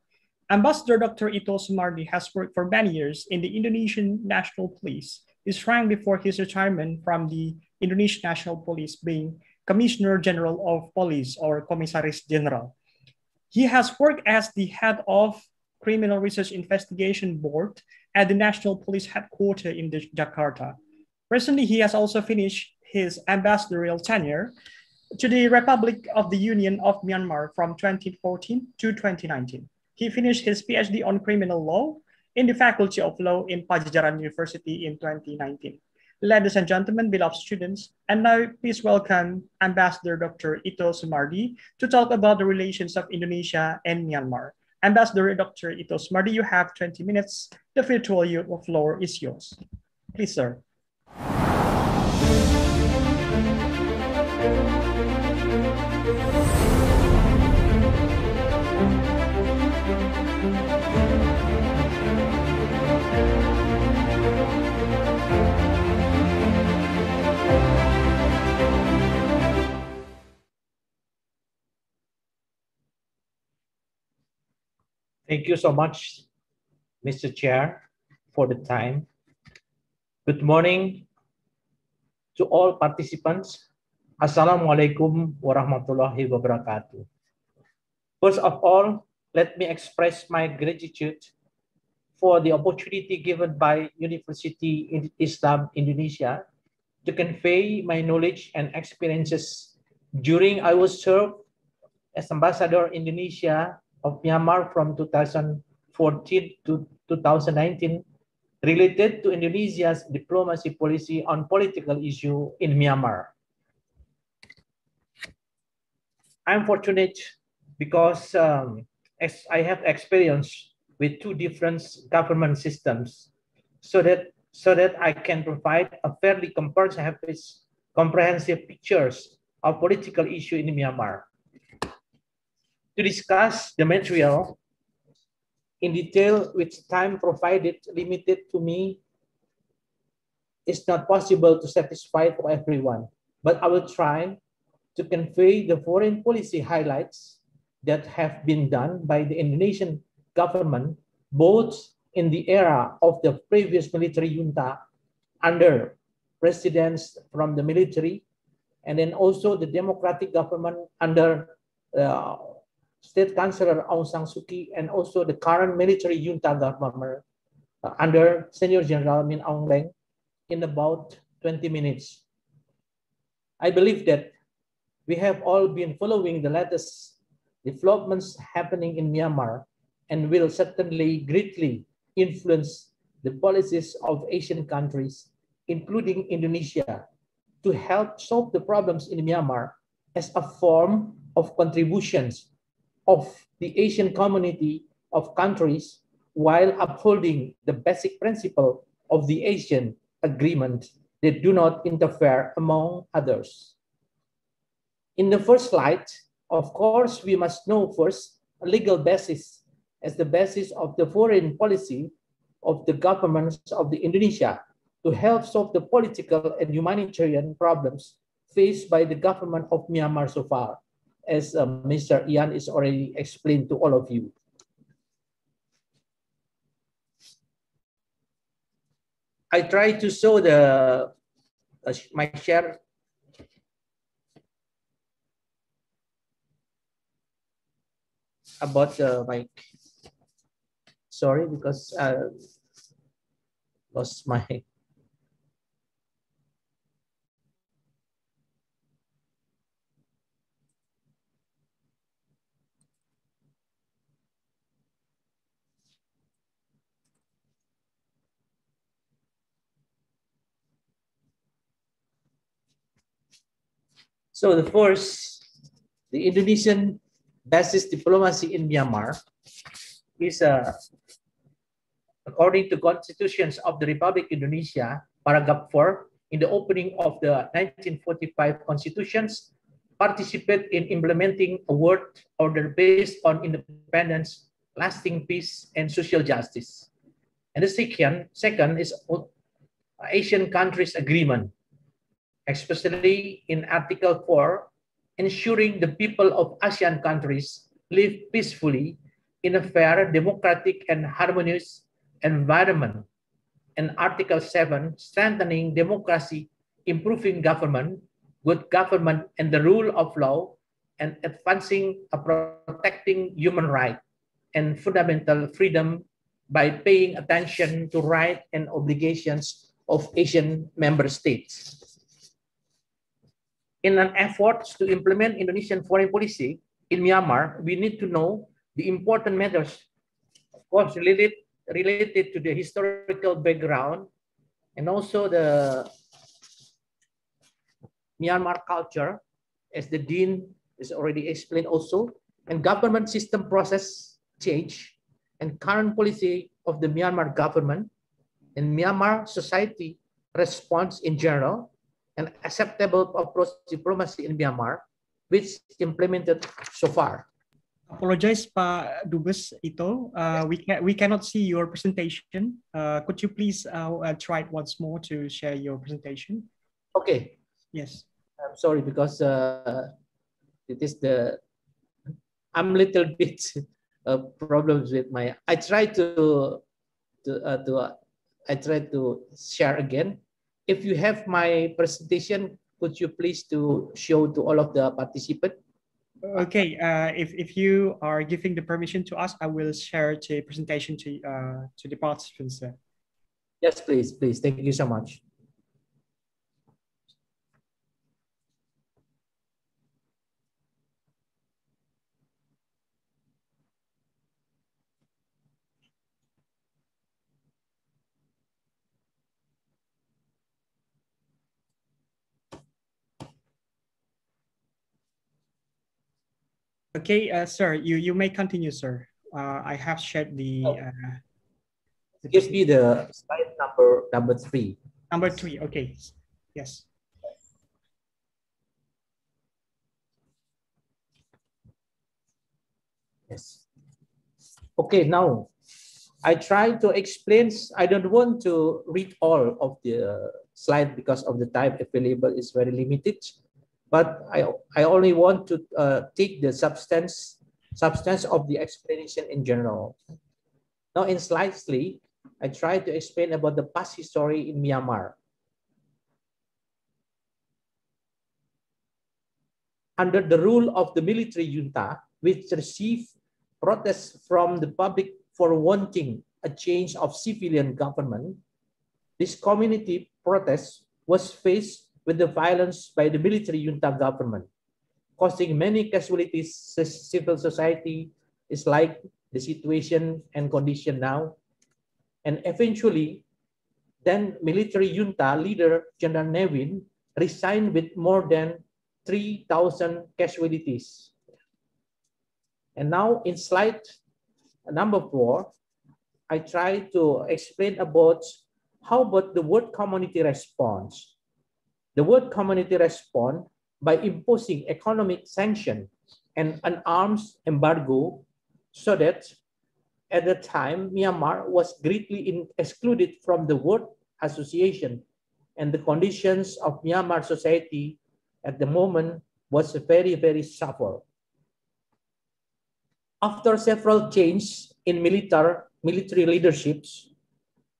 Ambassador Dr. Ito Sumardi has worked for many years in the Indonesian National Police. His rank before his retirement from the Indonesian National Police being Commissioner General of Police or Komisaris General. He has worked as the head of Criminal Research Investigation Board at the National Police Headquarters in Jakarta. Recently, he has also finished his ambassadorial tenure to the Republic of the Union of Myanmar from 2014 to 2019. He finished his PhD on criminal law in the Faculty of Law in Pajajaran University in 2019. Ladies and gentlemen, beloved students, and now please welcome Ambassador Dr. Ito Sumardi to talk about the relations of Indonesia and Myanmar. Ambassador Dr. Ito Sumardi, you have 20 minutes. The virtual floor is yours. Please, sir. Thank you so much, Mr. Chair, for the time. Good morning to all participants. Assalamualaikum warahmatullahi wabarakatuh. First of all, let me express my gratitude for the opportunity given by University in Islam Indonesia to convey my knowledge and experiences during I was served as Ambassador Indonesia of Myanmar from 2014 to 2019 related to Indonesia's diplomacy policy on political issue in Myanmar. I'm fortunate because as I have experience with two different government systems so that I can provide a fairly comprehensive pictures of political issue in Myanmar. To discuss the material in detail, which time provided limited to me, is not possible to satisfy for everyone, but I will try to convey the foreign policy highlights that have been done by the Indonesian government, both in the era of the previous military junta under presidents from the military, and then also the democratic government under State Chancellor Aung San Suu Kyi, and also the current military junta government under Senior General Min Aung Hlaing in about 20 minutes. I believe that we have all been following the latest developments happening in Myanmar and will certainly greatly influence the policies of Asian countries, including Indonesia, to help solve the problems in Myanmar as a form of contributions of the Asian community of countries while upholding the basic principle of the Asian agreement that do not interfere among others. In the first slide, of course, we must know first a legal basis as the basis of the foreign policy of the governments of the Indonesia to help solve the political and humanitarian problems faced by the government of Myanmar so far, as Mr. Ian is already explained to all of you. I try to show my share about my, sorry, because I lost my, so the first, the Indonesian basis diplomacy in Myanmar is according to constitutions of the Republic of Indonesia, paragraph 4, in the opening of the 1945 constitutions, participate in implementing a world order based on independence, lasting peace, and social justice. And the second is Asian countries agreement. especially in Article 4, ensuring the people of ASEAN countries live peacefully in a fair, democratic, and harmonious environment. And Article 7, strengthening democracy, improving government, good government, and the rule of law, and advancing protecting human rights and fundamental freedom by paying attention to rights and obligations of Asian member states. In an effort to implement Indonesian foreign policy in Myanmar, we need to know the important matters, of course, related to the historical background and also the Myanmar culture, as the Dean has already explained also, and government system process change and current policy of the Myanmar government and Myanmar society response in general, and acceptable approach diplomacy in Myanmar, which implemented so far. Apologize, Pak Dubes Ito. We cannot see your presentation. Could you please try it once more to share your presentation? Okay. Yes. I'm sorry because it is I'm little bit problems with my. I try to share again. If you have my presentation, could you please to show to all of the participants? Okay, if you are giving the permission to us, I will share the presentation to the participants. Yes, please. Thank you so much. Okay, sir, you may continue, sir. I have shared the. Give me the slide number 3. Number 3. Okay. Yes. Yes. Okay. Now, I try to explain. I don't want to read all of the slide because of the time available is very limited. But I only want to take the substance of the explanation in general. Now, in slide 3, I try to explain about the past history in Myanmar. Under the rule of the military junta, which received protests from the public for wanting a change of civilian government, this community protest was faced with the violence by the military junta government, causing many casualties. Civil society is like the situation and condition now. And eventually, then military junta leader General Nevin resigned with more than 3,000 casualties. And now in slide number 4, I try to explain about how about the world community response. The world community respond by imposing economic sanction and an arms embargo, so that at the time Myanmar was greatly excluded from the World Association, and the conditions of Myanmar society at the moment was very, very suffer. After several changes in military leaderships,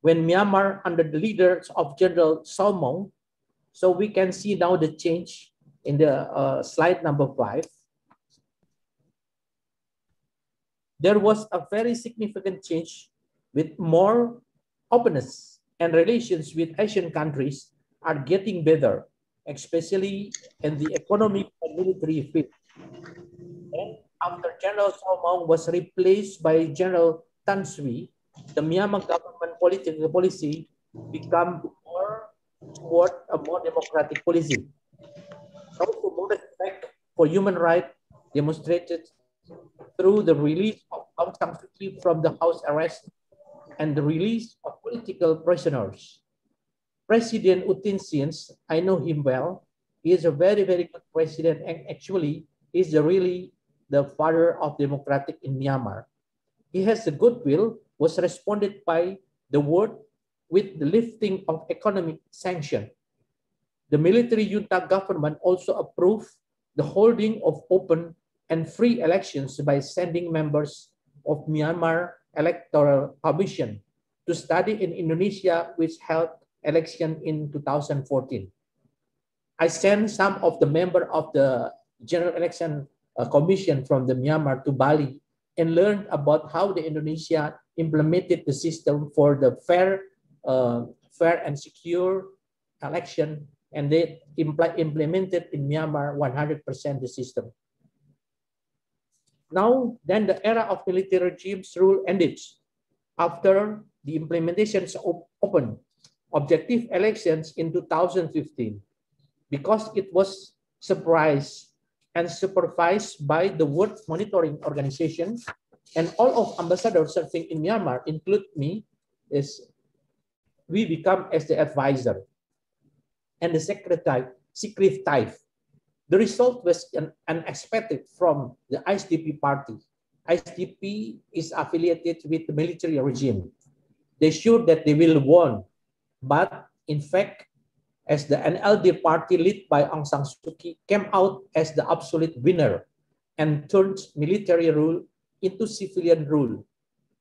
when Myanmar under the leaders of General Salmon, so we can see now the change in the slide number 5. There was a very significant change with more openness, and relations with Asian countries are getting better, especially in the economic and military field. And after General Salmon was replaced by General Tan Sri, the Myanmar government political policy became more toward a more democratic policy. Also, more respect for human rights demonstrated through the release of Aung San Suu Kyi from the house arrest and the release of political prisoners. President U Thint Siew, I know him well. He is a very, very good president, and actually is really the father of democratic in Myanmar. He has a goodwill, was responded by the world with the lifting of economic sanction. The military junta government also approved the holding of open and free elections by sending members of Myanmar Electoral Commission to study in Indonesia, which held election in 2014. I sent some of the members of the General Election Commission from the Myanmar to Bali and learned about how the Indonesia implemented the system for the fair and secure election, and they implemented in Myanmar 100% the system. Now, then the era of military regime's rule ended after the implementations of open objective elections in 2015, because it was surprised and supervised by the World Monitoring Organization, and all of ambassadors serving in Myanmar, include me, we become as the advisor and the secretary. The result was unexpected from the SDP party. SDP is affiliated with the military regime. They showed that they will win, but in fact, as the NLD party led by Aung San Suu Kyi came out as the absolute winner and turned military rule into civilian rule.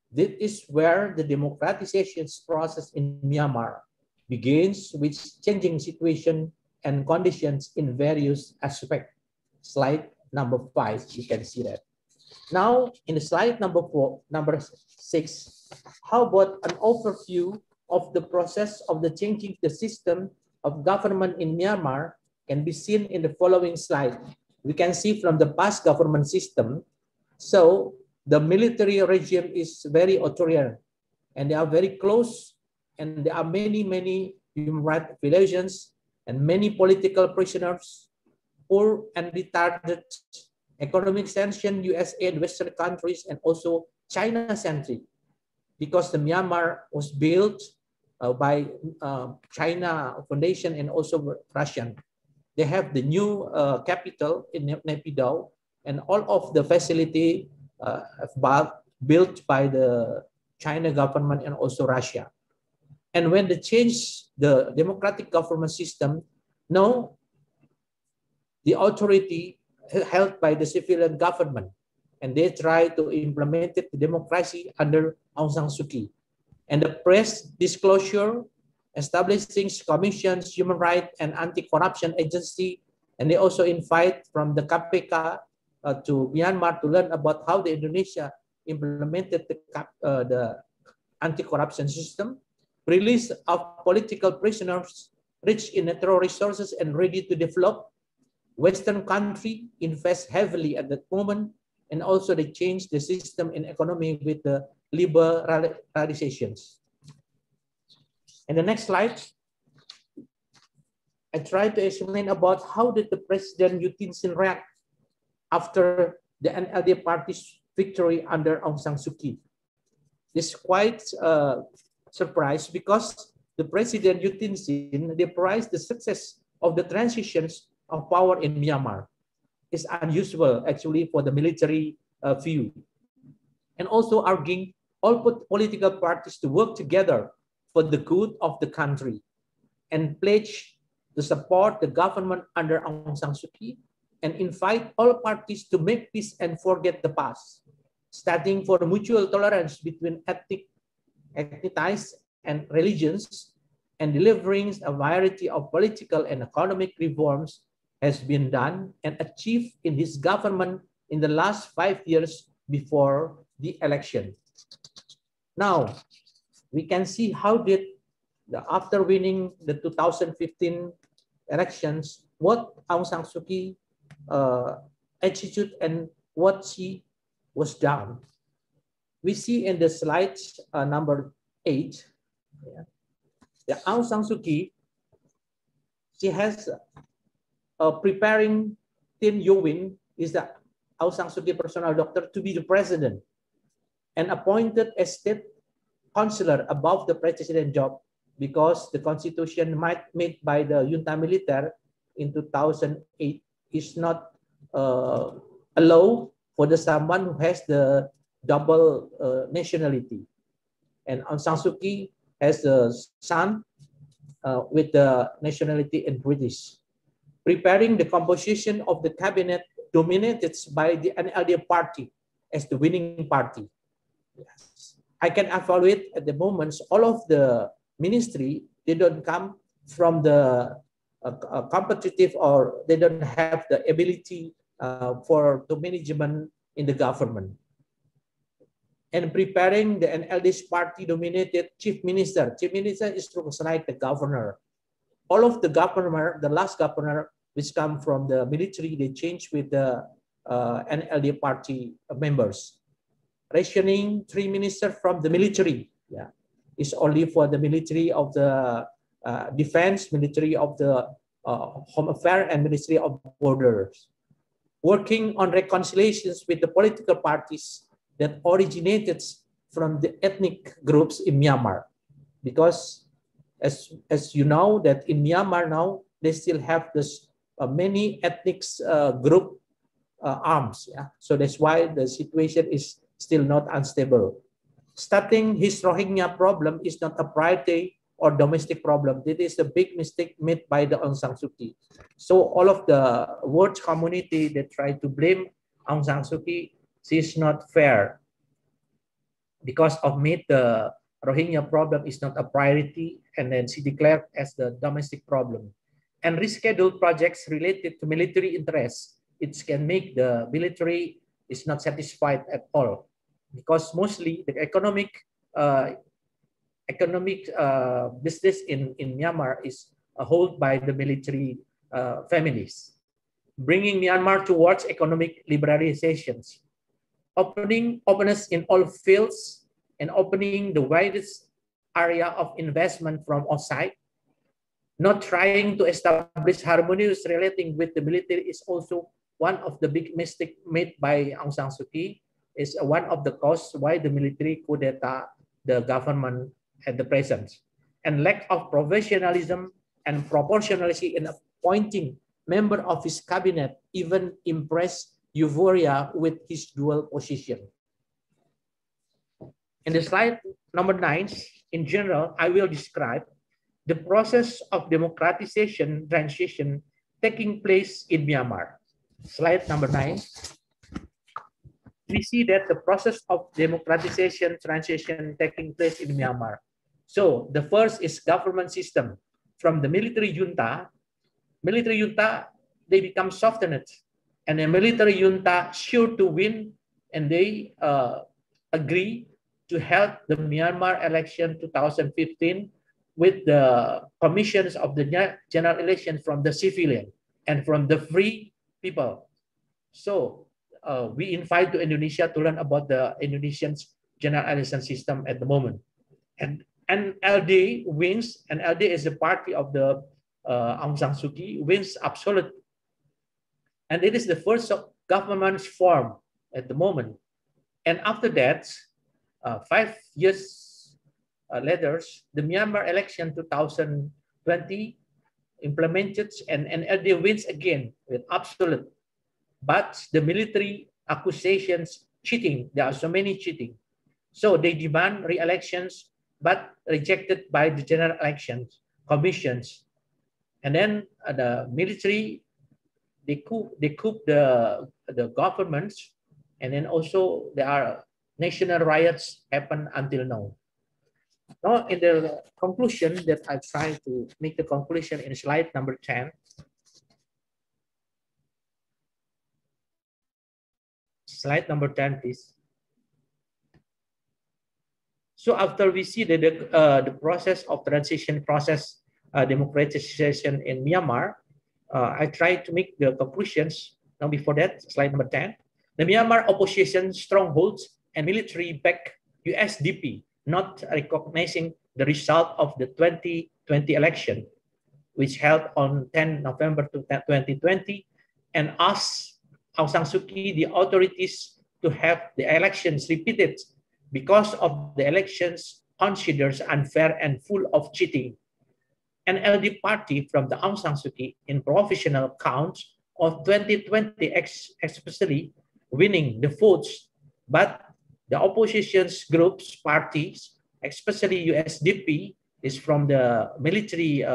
This is where the democratization process in Myanmar begins, with changing situation and conditions in various aspects. Slide number 5, you can see that. Now, in the slide number 6, how about an overview of the process of the changing the system of government in Myanmar can be seen in the following slide. We can see from the past government system, so the military regime is very authoritarian, and they are very close, and there are many human rights violations and many political prisoners, poor and retarded, economic sanction, USA and Western countries, and also China-centric, because the Myanmar was built by China Foundation and also Russian. They have the new capital in Naypyidaw, and all of the facility built by the China government and also Russia. And when they change the democratic government system, now the authority held by the civilian government, and they try to implement the democracy under Aung San Suu Kyi. And the press disclosure, establishing commissions, human rights and anti-corruption agency, and they also invite from the KPK to Myanmar to learn about how the Indonesia implemented the anti-corruption system, release of political prisoners, rich in natural resources and ready to develop. Western country invest heavily at that moment, and also they change the system in economy with the liberalizations. And the next slide, I try to explain about how did the President U Tin Sin react after the NLD party's victory under Aung San Suu Kyi. This is quite surprised, because the President U Tin Sin deprived the success of the transitions of power in Myanmar. It's unusual actually for the military view, and also arguing all political parties to work together for the good of the country, and pledge to support the government under Aung San Suu Kyi, and invite all parties to make peace and forget the past, standing for mutual tolerance between ethnicities and religions, and delivering a variety of political and economic reforms has been done and achieved in his government in the last 5 years before the election. Now, we can see how did, after winning the 2015 elections, what Aung San Suu Kyi attitude and what she was done. We see in the slide number 8, the Aung San Suu Kyi, she has preparing Tin Yowin, is the Aung San Suu Kyi personal doctor, to be the president, and appointed as state counselor above the president job, because the constitution made by the junta militaire in 2008 is not allow for the someone who has the double nationality. And Aung San Suu Kyi has a son with the nationality and British. Preparing the composition of the cabinet dominated by the NLD party as the winning party. Yes. I can evaluate at the moment all of the ministry, they don't come from the competitive, or they don't have the ability for the management in the government. And preparing the NLD's party dominated chief minister. Chief minister is like the governor. All of the governor, the last governor, which come from the military, they changed with the NLD party members. Rationing 3 ministers from the military. Yeah, it's only for the military of the defense, military of the home affairs, and ministry of borders. Working on reconciliations with the political parties that originated from the ethnic groups in Myanmar, because as you know that in Myanmar now they still have this many ethnic group arms. Yeah, so that's why the situation is still not unstable. Starting his Rohingya problem is not a private or domestic problem. This is a big mistake made by the Aung San Suu Kyi. So all of the world community that try to blame Aung San Suu Kyi, she is not fair because of made the Rohingya problem is not a priority, and then she declared as the domestic problem. And rescheduled projects related to military interests, it can make the military is not satisfied at all, because mostly the economic business in Myanmar is held by the military families, bringing Myanmar towards economic liberalizations, openness in all fields, and opening the widest area of investment from outside. Not trying to establish harmonious relating with the military is also one of the big mistakes made by Aung San Suu Kyi. Is one of the causes why the military coup d'etat the government at the present. And lack of professionalism and proportionality in appointing member of his cabinet even impressed euphoria with his dual position. In the slide number 9, in general, I will describe the process of democratization transition taking place in Myanmar. Slide number 9. We see that the process of democratization transition taking place in Myanmar. So the first is government system. From the military junta, they become softened, and the military junta sure to win, and they agree to help the Myanmar election 2015 with the commissions of the general election from the civilian and from the free people. So we invite to Indonesia to learn about the Indonesian general election system at the moment. And LD wins, and LD is the party of the Aung San Suu Kyi, wins absolute. And it is the first government form at the moment. And after that, 5 years later, the Myanmar election 2020 implemented, and LD wins again with absolute. But the military accusations cheating, there are so many cheating. So they demand re-elections, but rejected by the general elections commissions. And then the military, they coup the governments, and then also there are national riots happen until now. Now in the conclusion that I try to make the conclusion in slide number 10. Slide number 10, please. So after we see the process of transition process, democratization in Myanmar, I try to make the conclusions. Now before that, slide number 10. The Myanmar opposition strongholds and military back USDP, not recognizing the result of the 2020 election, which held on 10 November 2020, and asked Aung San Suu Kyi, the authorities, to have the elections repeated because of the elections considered unfair and full of cheating. An LD party from the Aung San Suu Kyi in professional counts of 2020 especially winning the votes, but the opposition's groups, parties, especially USDP, is from the military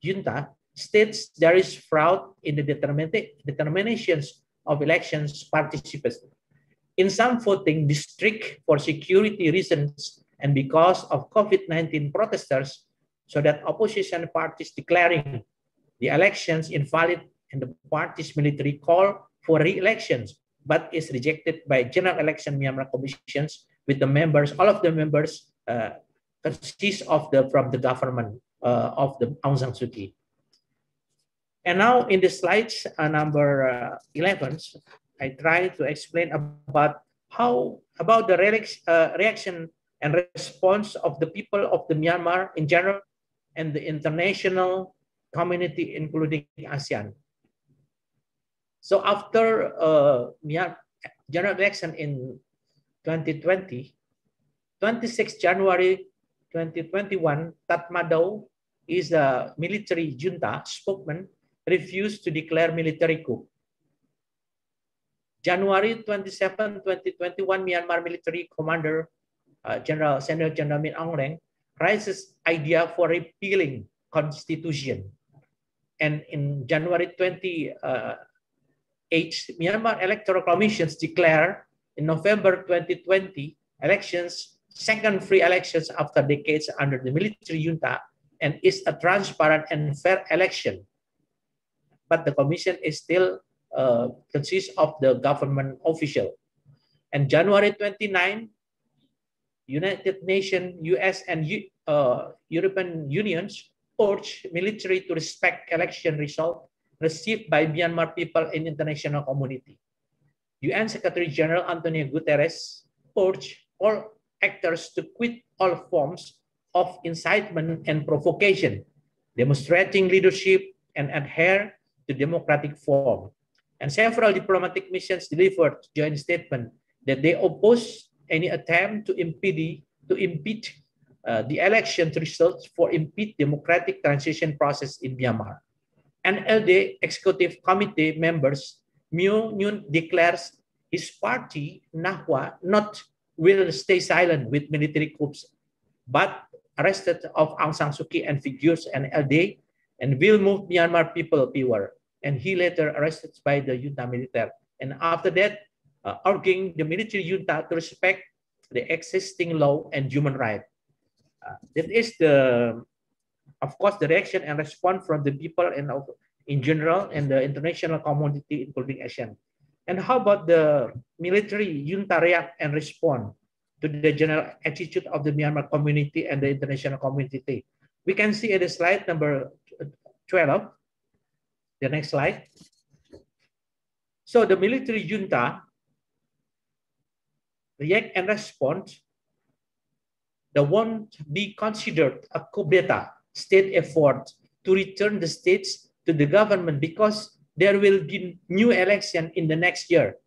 junta, states there is fraud in the determinations of elections participants. In some voting districts for security reasons and because of COVID-19 protesters, so that opposition parties declaring the elections invalid and the party's military call for re-elections, but is rejected by General Election Myanmar Commissions with the members, all of the members consist of from the government of the Aung San Suu Kyi. And now in the slides number 11, I try to explain about the reaction and response of the people of the Myanmar in general and the international community, including ASEAN. So after general election in 2020, 26 January 2021, Tatmadaw is a military junta spokesman, refused to declare military coup. January 27, 2021, Myanmar military commander Senior General Min Aung Hlaing raises idea for repealing constitution. And in January 28, Myanmar Electoral Commissions declare in November 2020 elections, second free elections after decades under the military junta, and is a transparent and fair election. But the commission is still consists of the government official. And January 29, United Nations, US, and European Unions urge military to respect election result received by Myanmar people in international community. UN Secretary General Antonio Guterres urged all actors to quit all forms of incitement and provocation, demonstrating leadership and adhere to democratic form. And several diplomatic missions delivered joint statement that they oppose any attempt to impede the election results for impede democratic transition process in Myanmar. NLD Executive Committee members Myo Nyun declares his party Nahwa not will stay silent with military coups, but arrested of Aung San Suu Kyi and figures NLD and will move Myanmar people pure. And he later arrested by the junta military. And after that, urging the military junta to respect the existing law and human rights. That is of course, the reaction and response from the people and in general and the international community, including ASEAN. And how about the military junta react and respond to the general attitude of the Myanmar community and the international community? We can see at the slide number 12, the next slide. So the military junta react and respond. That won't be considered a coup d'etat state effort to return the states to the government because there will be new election in the next year.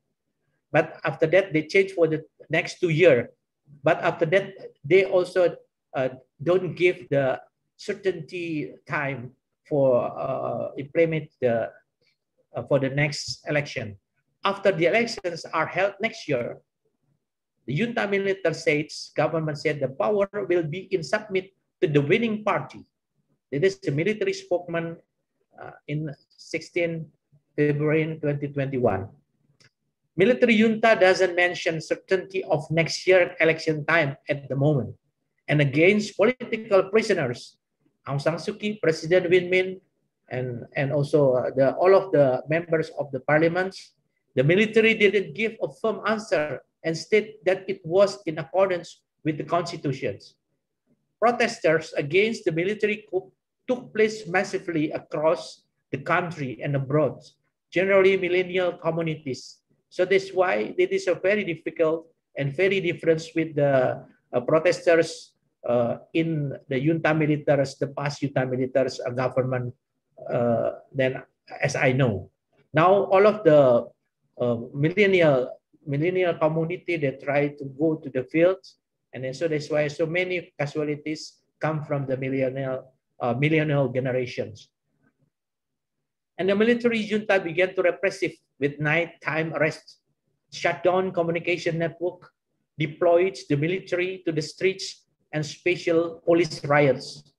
But after that, they change for the next 2 years. But after that, they also don't give the certainty time for implement for the next election. After the elections are held next year, the junta military states government said the power will be in submit to the winning party. It is the military spokesman in 16 February 2021. Military junta doesn't mention certainty of next year election time at the moment. And against political prisoners, Aung San Suu Kyi, President Win Min, and also all of the members of the parliaments, the military didn't give a firm answer and state that it was in accordance with the constitutions. Protesters against the military coup took place massively across the country and abroad, generally millennial communities. So that's why it is a very difficult and very different with the protesters in the junta militaries, the past junta militaries government, then as I know. Now all of the millennial community, they try to go to the fields, and then so that's why so many casualties come from the millennial generations. And the military junta began to repressive with nighttime arrests, shut down communication network, deployed the military to the streets and special police riots.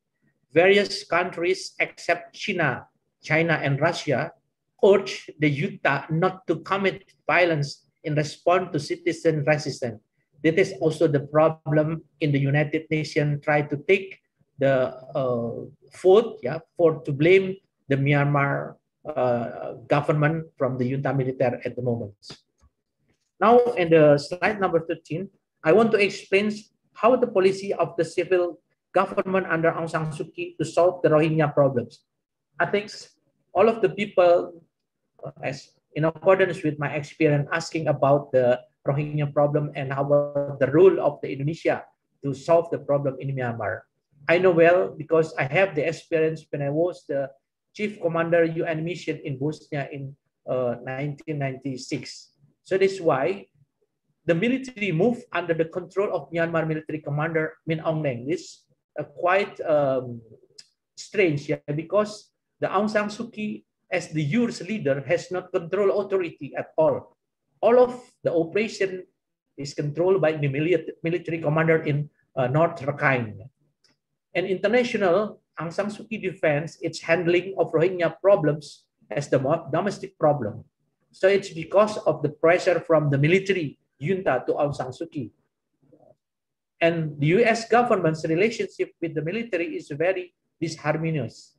various countries except China and Russia urged the junta not to commit violence in response to citizen resistance. That is also the problem in the United Nations try to take the fault, for to blame the Myanmar government from the junta military at the moment. Now, in the slide number 13, I want to explain how the policy of the civil government under Aung San Suu Kyi to solve the Rohingya problems. I think all of the people, as in accordance with my experience, asking about the Rohingya problem and how the role of the Indonesia to solve the problem in Myanmar. I know well because I have the experience when I was the chief commander UN mission in Bosnia in 1996. So this is why the military moved under the control of Myanmar military commander Min Aung Hlaing. This is quite strange, because the Aung San Suu Kyi as the youth leader has not control authority at all. All of the operation is controlled by the military commander in North Rakhine. And international Aung San Suu Kyi defends its handling of Rohingya problems as the domestic problem. So it's because of the pressure from the military junta to Aung San Suu Kyi. And the US government's relationship with the military is very disharmonious.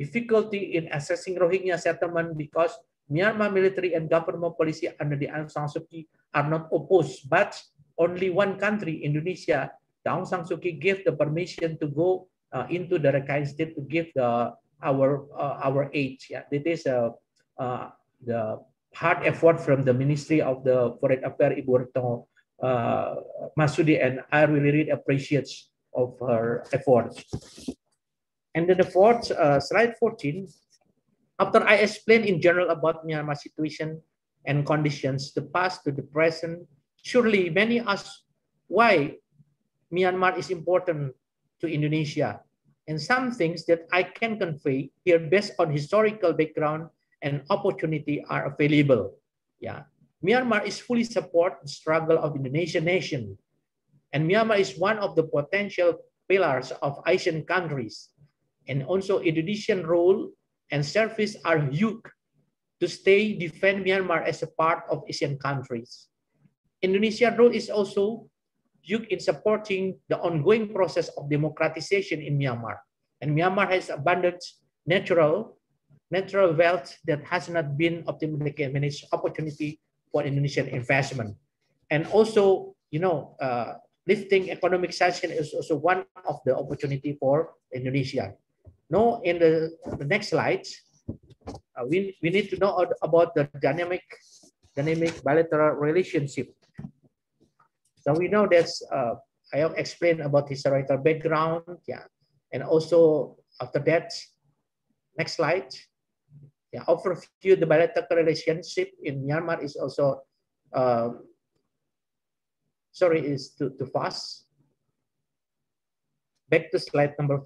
Difficulty in assessing Rohingya settlement because Myanmar military and government policy under the Aung San Suu Kyi are not opposed, but only one country, Indonesia, the Aung San Suu Kyi gave the permission to go into the Rakhine State to give our aid. That is the hard effort from the Ministry of the Foreign Affairs, Ibu Retno Masudi, and I really appreciate of her efforts. And then the fourth, slide 14, after I explain in general about Myanmar situation and conditions, the past to the present, surely many ask why Myanmar is important to Indonesia. And some things that I can convey here based on historical background and opportunity are available. Myanmar is fully support the struggle of Indonesian nation. And Myanmar is one of the potential pillars of Asian countries. And also Indonesian role and service are huge to stay defend Myanmar as a part of Asian countries. Indonesia's role is also huge in supporting the ongoing process of democratization in Myanmar. And Myanmar has abundant natural wealth that has not been optimally managed opportunity for Indonesian investment. And also, lifting economic sanction is also one of the opportunity for Indonesia. Now, in the next slide, we need to know about the dynamic bilateral relationship. So we know that I have explained about historical background, and also after that, next slide, overview the bilateral relationship in Myanmar is also, is too fast. Back to slide number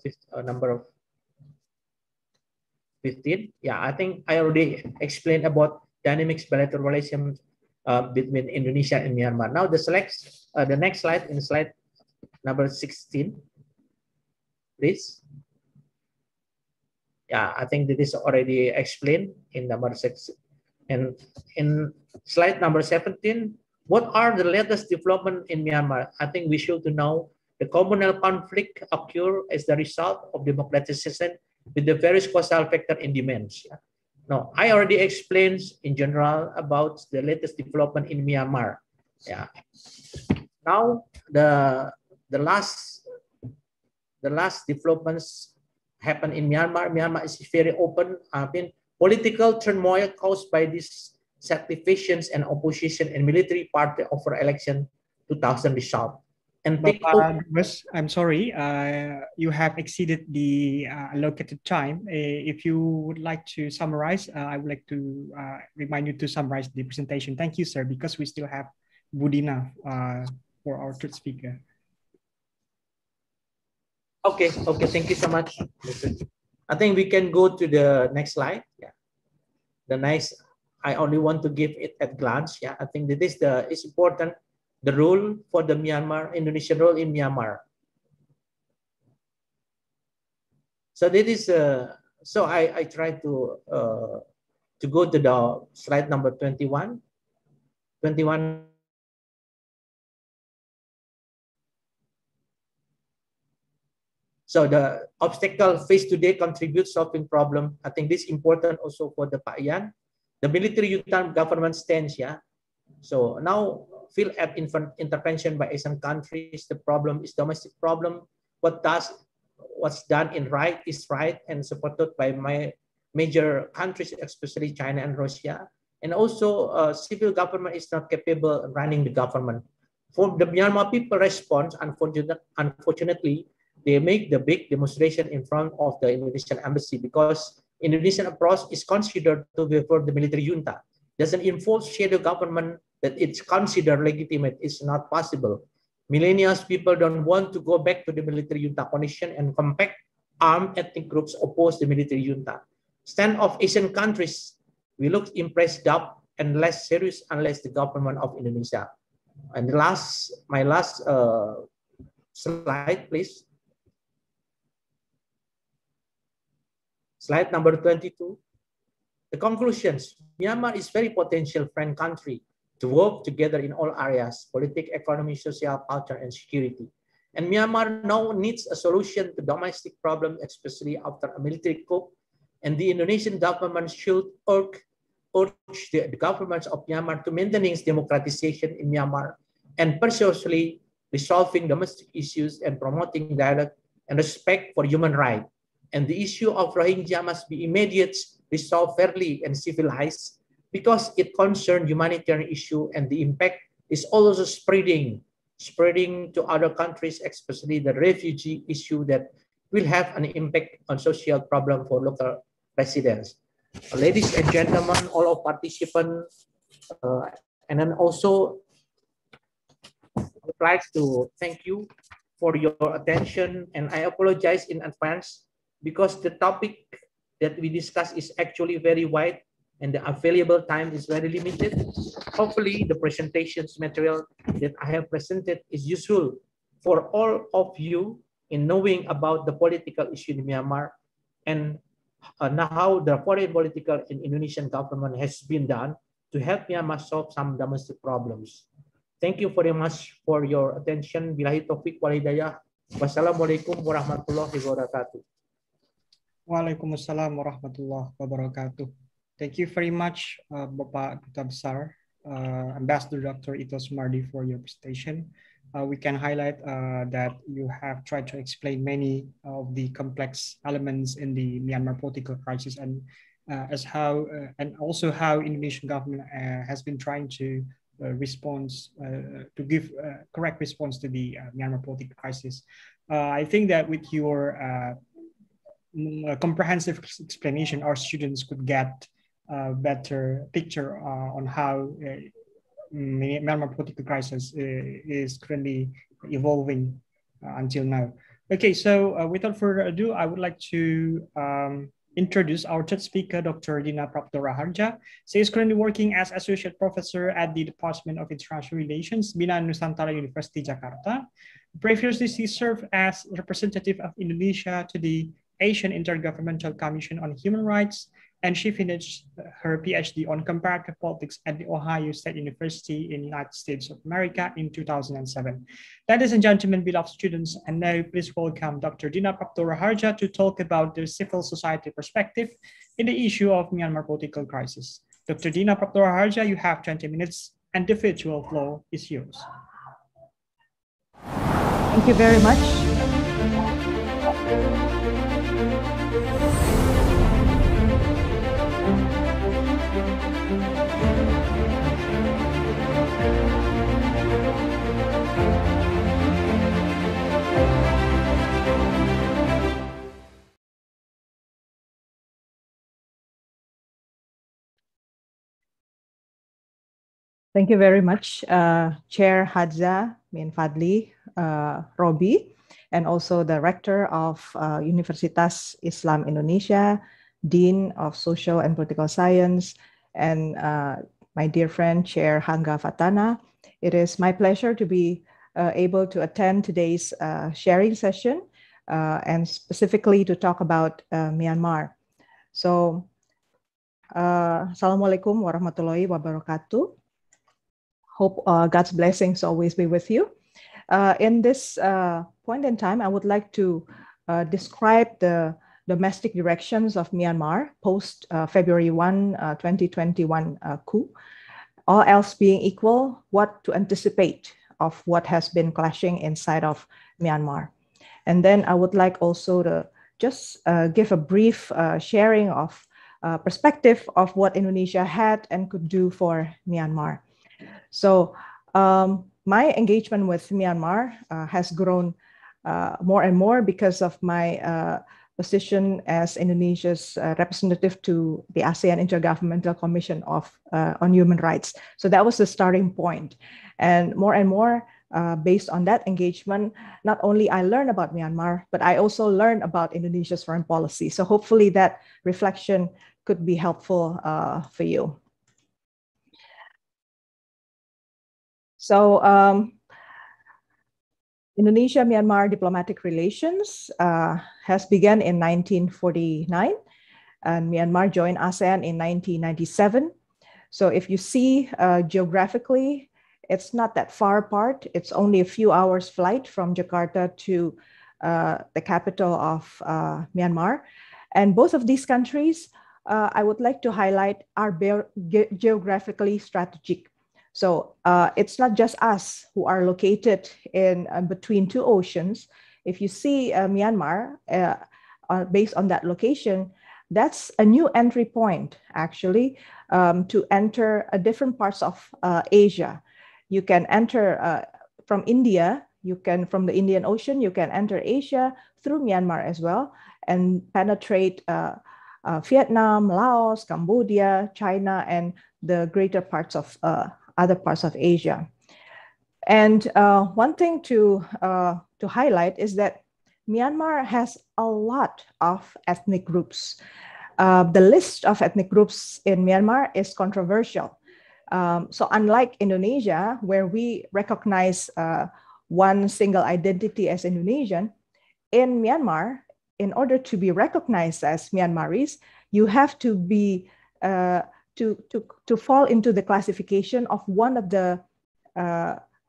15. I think I already explained about dynamics bilateral relations between Indonesia and Myanmar. Now the next slide, in slide number 16, please. I think that is already explained in number 6. And in slide number 17, what are the latest development in Myanmar? I think we should know the communal conflict occur as the result of democratization with the various causal factor in demands. Now, I already explained in general about the latest development in Myanmar. Now, the last developments happen in Myanmar. Myanmar is very open. Political turmoil caused by these sacrifices and opposition and military party over election 2000 result. And I'm sorry, you have exceeded the allocated time. If you would like to summarize, I would like to remind you to summarize the presentation. Thank you, sir, because we still have Budina for our third speaker. Okay, thank you so much. I think we can go to the next slide. The next, I only want to give it at glance. I think that is it's important. The role for the Indonesian role in Myanmar. So that is so I try to go to the slide number 21. 21. So the obstacle faced today contributes solving problem. I think this is important also for the Pak Ian. The military junta government stands, yeah. So now field aid intervention by Asian countries. The problem is domestic problem. What's done in right is right and supported by my major countries, especially China and Russia. And also civil government is not capable of running the government. For the Myanmar people response, unfortunately, they make the big demonstration in front of the Indonesian embassy because Indonesian approach is considered to favor the military junta. Doesn't enforce shadow government that it's considered legitimate is not possible. Millennials people don't want to go back to the military junta condition and compact armed ethnic groups oppose the military junta. Stand of Asian countries, we look impressed up and less serious unless the government of Indonesia. And my last slide, please. Slide number 22. The conclusions. Myanmar is very potential friend country to work together in all areas, politics, economy, social, culture, and security. And Myanmar now needs a solution to domestic problems, especially after a military coup. And the Indonesian government should urge the governments of Myanmar to maintain democratization in Myanmar and persuasively resolving domestic issues and promoting dialogue and respect for human rights. And the issue of Rohingya must be immediately resolved fairly and civilized because it concerns humanitarian issue and the impact is also spreading to other countries, especially the refugee issue that will have an impact on social problem for local residents. Ladies and gentlemen, all of participants, and then also I would like to thank you for your attention, and I apologize in advance because the topic that we discuss is actually very wide and the available time is very limited. Hopefully the presentations material that I have presented is useful for all of you in knowing about the political issue in Myanmar and how the foreign political and Indonesian government has been done to help Myanmar solve some domestic problems. Thank you very much for your attention. Billahi taufiq wal hidayah. Wassalamualaikum warahmatullahi wabarakatuh. Waalaikumsalam warahmatullahi wabarakatuh. Thank you very much, Bapak Duta Besar, Ambassador Dr. Ito Sumardi, for your presentation. We can highlight that you have tried to explain many of the complex elements in the Myanmar political crisis and also how Indonesian government has been trying to give correct response to the Myanmar political crisis. I think that with your comprehensive explanation, our students could get a better picture on how Myanmar political crisis is currently evolving until now. Okay, so without further ado, I would like to introduce our third speaker, Dr. Dina Prapto Raharja. She is currently working as Associate Professor at the Department of International Relations, Bina Nusantara University, Jakarta. Previously, she served as representative of Indonesia to the Asian Intergovernmental Commission on Human Rights, and she finished her PhD on comparative politics at the Ohio State University in the United States of America in 2007. Ladies and gentlemen, beloved students, and now please welcome Dr. Dina Prapto Raharja to talk about the civil society perspective in the issue of Myanmar political crisis. Dr. Dina Prapto Raharja, you have 20 minutes and the virtual floor is yours. Thank you very much. Thank you very much, Chair Hadza Min Fadli, Robi, and also the Rector of Universitas Islam Indonesia, Dean of Social and Political Science, and my dear friend, Chair Hangga Fatana. It is my pleasure to be able to attend today's sharing session and specifically to talk about Myanmar. So, Assalamualaikum warahmatullahi wabarakatuh. Hope God's blessings always be with you. In this point in time, I would like to describe the domestic directions of Myanmar post February 1, 2021 coup. All else being equal, what to anticipate of what has been clashing inside of Myanmar. And then I would like also to just give a brief sharing of perspective of what Indonesia had and could do for Myanmar. So my engagement with Myanmar has grown more and more because of my position as Indonesia's representative to the ASEAN Intergovernmental Commission on Human Rights. So that was the starting point. And more, based on that engagement, not only I learned about Myanmar, but I also learned about Indonesia's foreign policy. So hopefully that reflection could be helpful for you. So Indonesia-Myanmar diplomatic relations has begun in 1949, and Myanmar joined ASEAN in 1997. So if you see geographically, it's not that far apart. It's only a few hours flight from Jakarta to the capital of Myanmar. And both of these countries, I would like to highlight, are geographically strategic. So it's not just us who are located in between two oceans. If you see Myanmar, based on that location, that's a new entry point, actually, to enter different parts of Asia. You can enter from India, from the Indian Ocean, you can enter Asia through Myanmar as well and penetrate Vietnam, Laos, Cambodia, China, and the greater parts of other parts of Asia. And one thing to highlight is that Myanmar has a lot of ethnic groups. The list of ethnic groups in Myanmar is controversial. So unlike Indonesia, where we recognize one single identity as Indonesian, in Myanmar, in order to be recognized as Myanmaris, you have to be to fall into the classification of one of the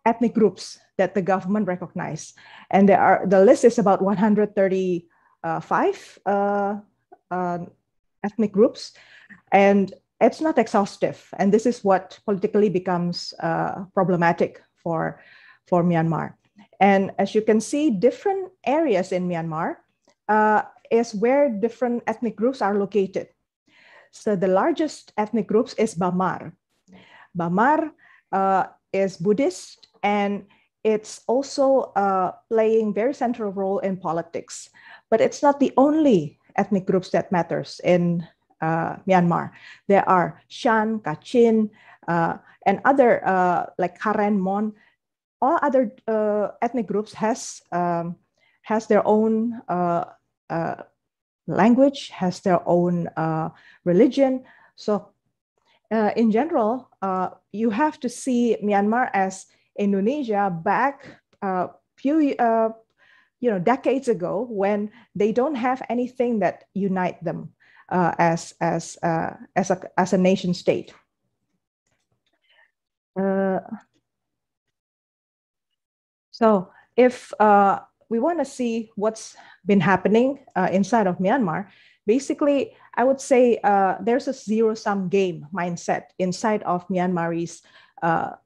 ethnic groups that the government recognized. And the list is about 135 ethnic groups, and it's not exhaustive. And this is what politically becomes problematic for Myanmar. And as you can see, different areas in Myanmar is where different ethnic groups are located. So the largest ethnic groups is Bamar. Bamar is Buddhist, and it's also playing very central role in politics. But it's not the only ethnic groups that matters in Myanmar. There are Shan, Kachin, and other like Karen, Mon. All other ethnic groups has their own language, has their own religion. So in general, you have to see Myanmar as Indonesia back few decades ago, when they don't have anything that unite them as a nation state. So if we want to see what's been happening inside of Myanmar, basically, I would say there's a zero-sum game mindset inside of Myanmar's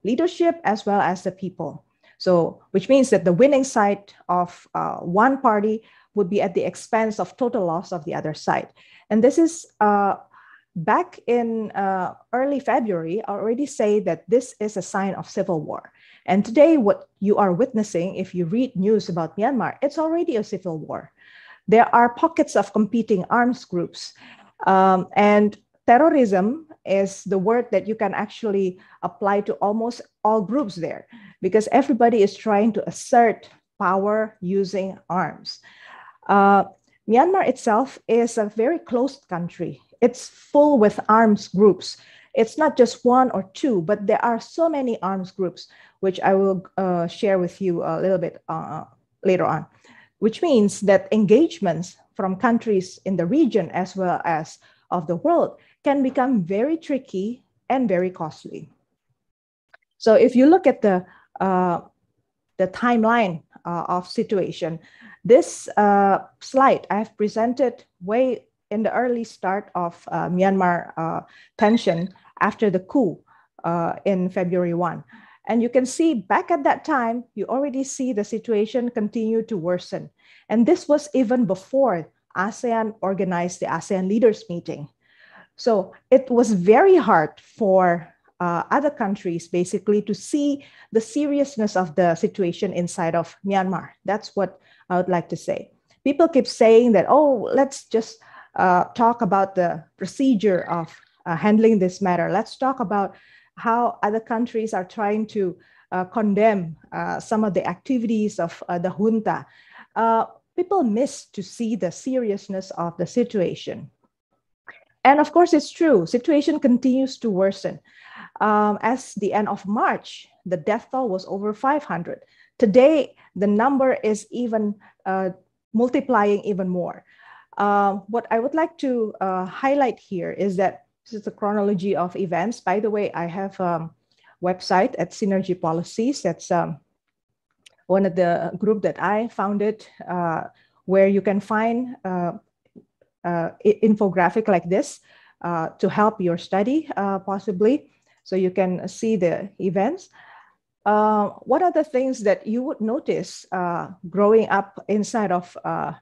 leadership as well as the people. So, which means that the winning side of one party would be at the expense of total loss of the other side. And this is back in early February, I already say that this is a sign of civil war. And today, what you are witnessing, if you read news about Myanmar, it's already a civil war. There are pockets of competing arms groups. And terrorism is the word that you can actually apply to almost all groups there, because everybody is trying to assert power using arms. Myanmar itself is a very closed country. It's full with arms groups. It's not just one or two, but there are so many arms groups, which I will share with you a little bit later on. which means that engagements from countries in the region as well as of the world can become very tricky and very costly. So if you look at the timeline of situation, this slide I have presented way in the early start of Myanmar tension after the coup in February 1. And you can see back at that time, you already see the situation continue to worsen. And this was even before ASEAN organized the ASEAN leaders meeting. So it was very hard for other countries basically to see the seriousness of the situation inside of Myanmar. That's what I would like to say. People keep saying that, oh, let's just talk about the procedure of handling this matter. Let's talk about how other countries are trying to condemn some of the activities of the junta. People miss to see the seriousness of the situation. And of course, it's true, situation continues to worsen. As the end of March, the death toll was over 500. Today, the number is even multiplying even more. What I would like to highlight here is that this is the chronology of events. By the way, I have a website at Synergy Policies. That's one of the group that I founded, where you can find infographic like this to help your study, possibly, so you can see the events. One of the things that you would notice growing up inside of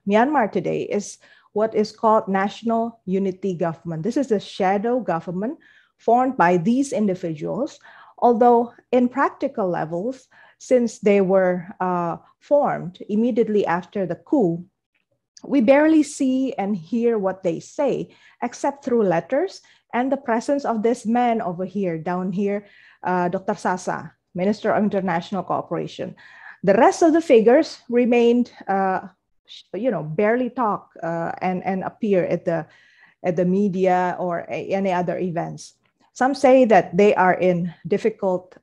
Myanmar today is what is called National Unity Government. This is a shadow government formed by these individuals, although in practical levels, since they were formed immediately after the coup, we barely see and hear what they say, except through letters and the presence of this man over here, down here, Dr. Sasa, Minister of International Cooperation. The rest of the figures remained, barely talk and appear at the media or any other events. Some say that they are in difficult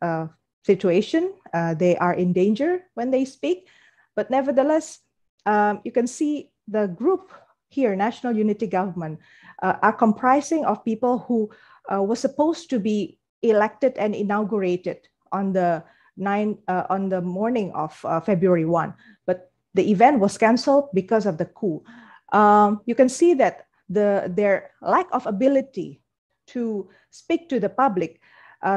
situation. They are in danger when they speak, but nevertheless, you can see the group here, National Unity Government, are comprising of people who were supposed to be elected and inaugurated on the morning of February 1, but the event was canceled because of the coup. You can see that their lack of ability to speak to the public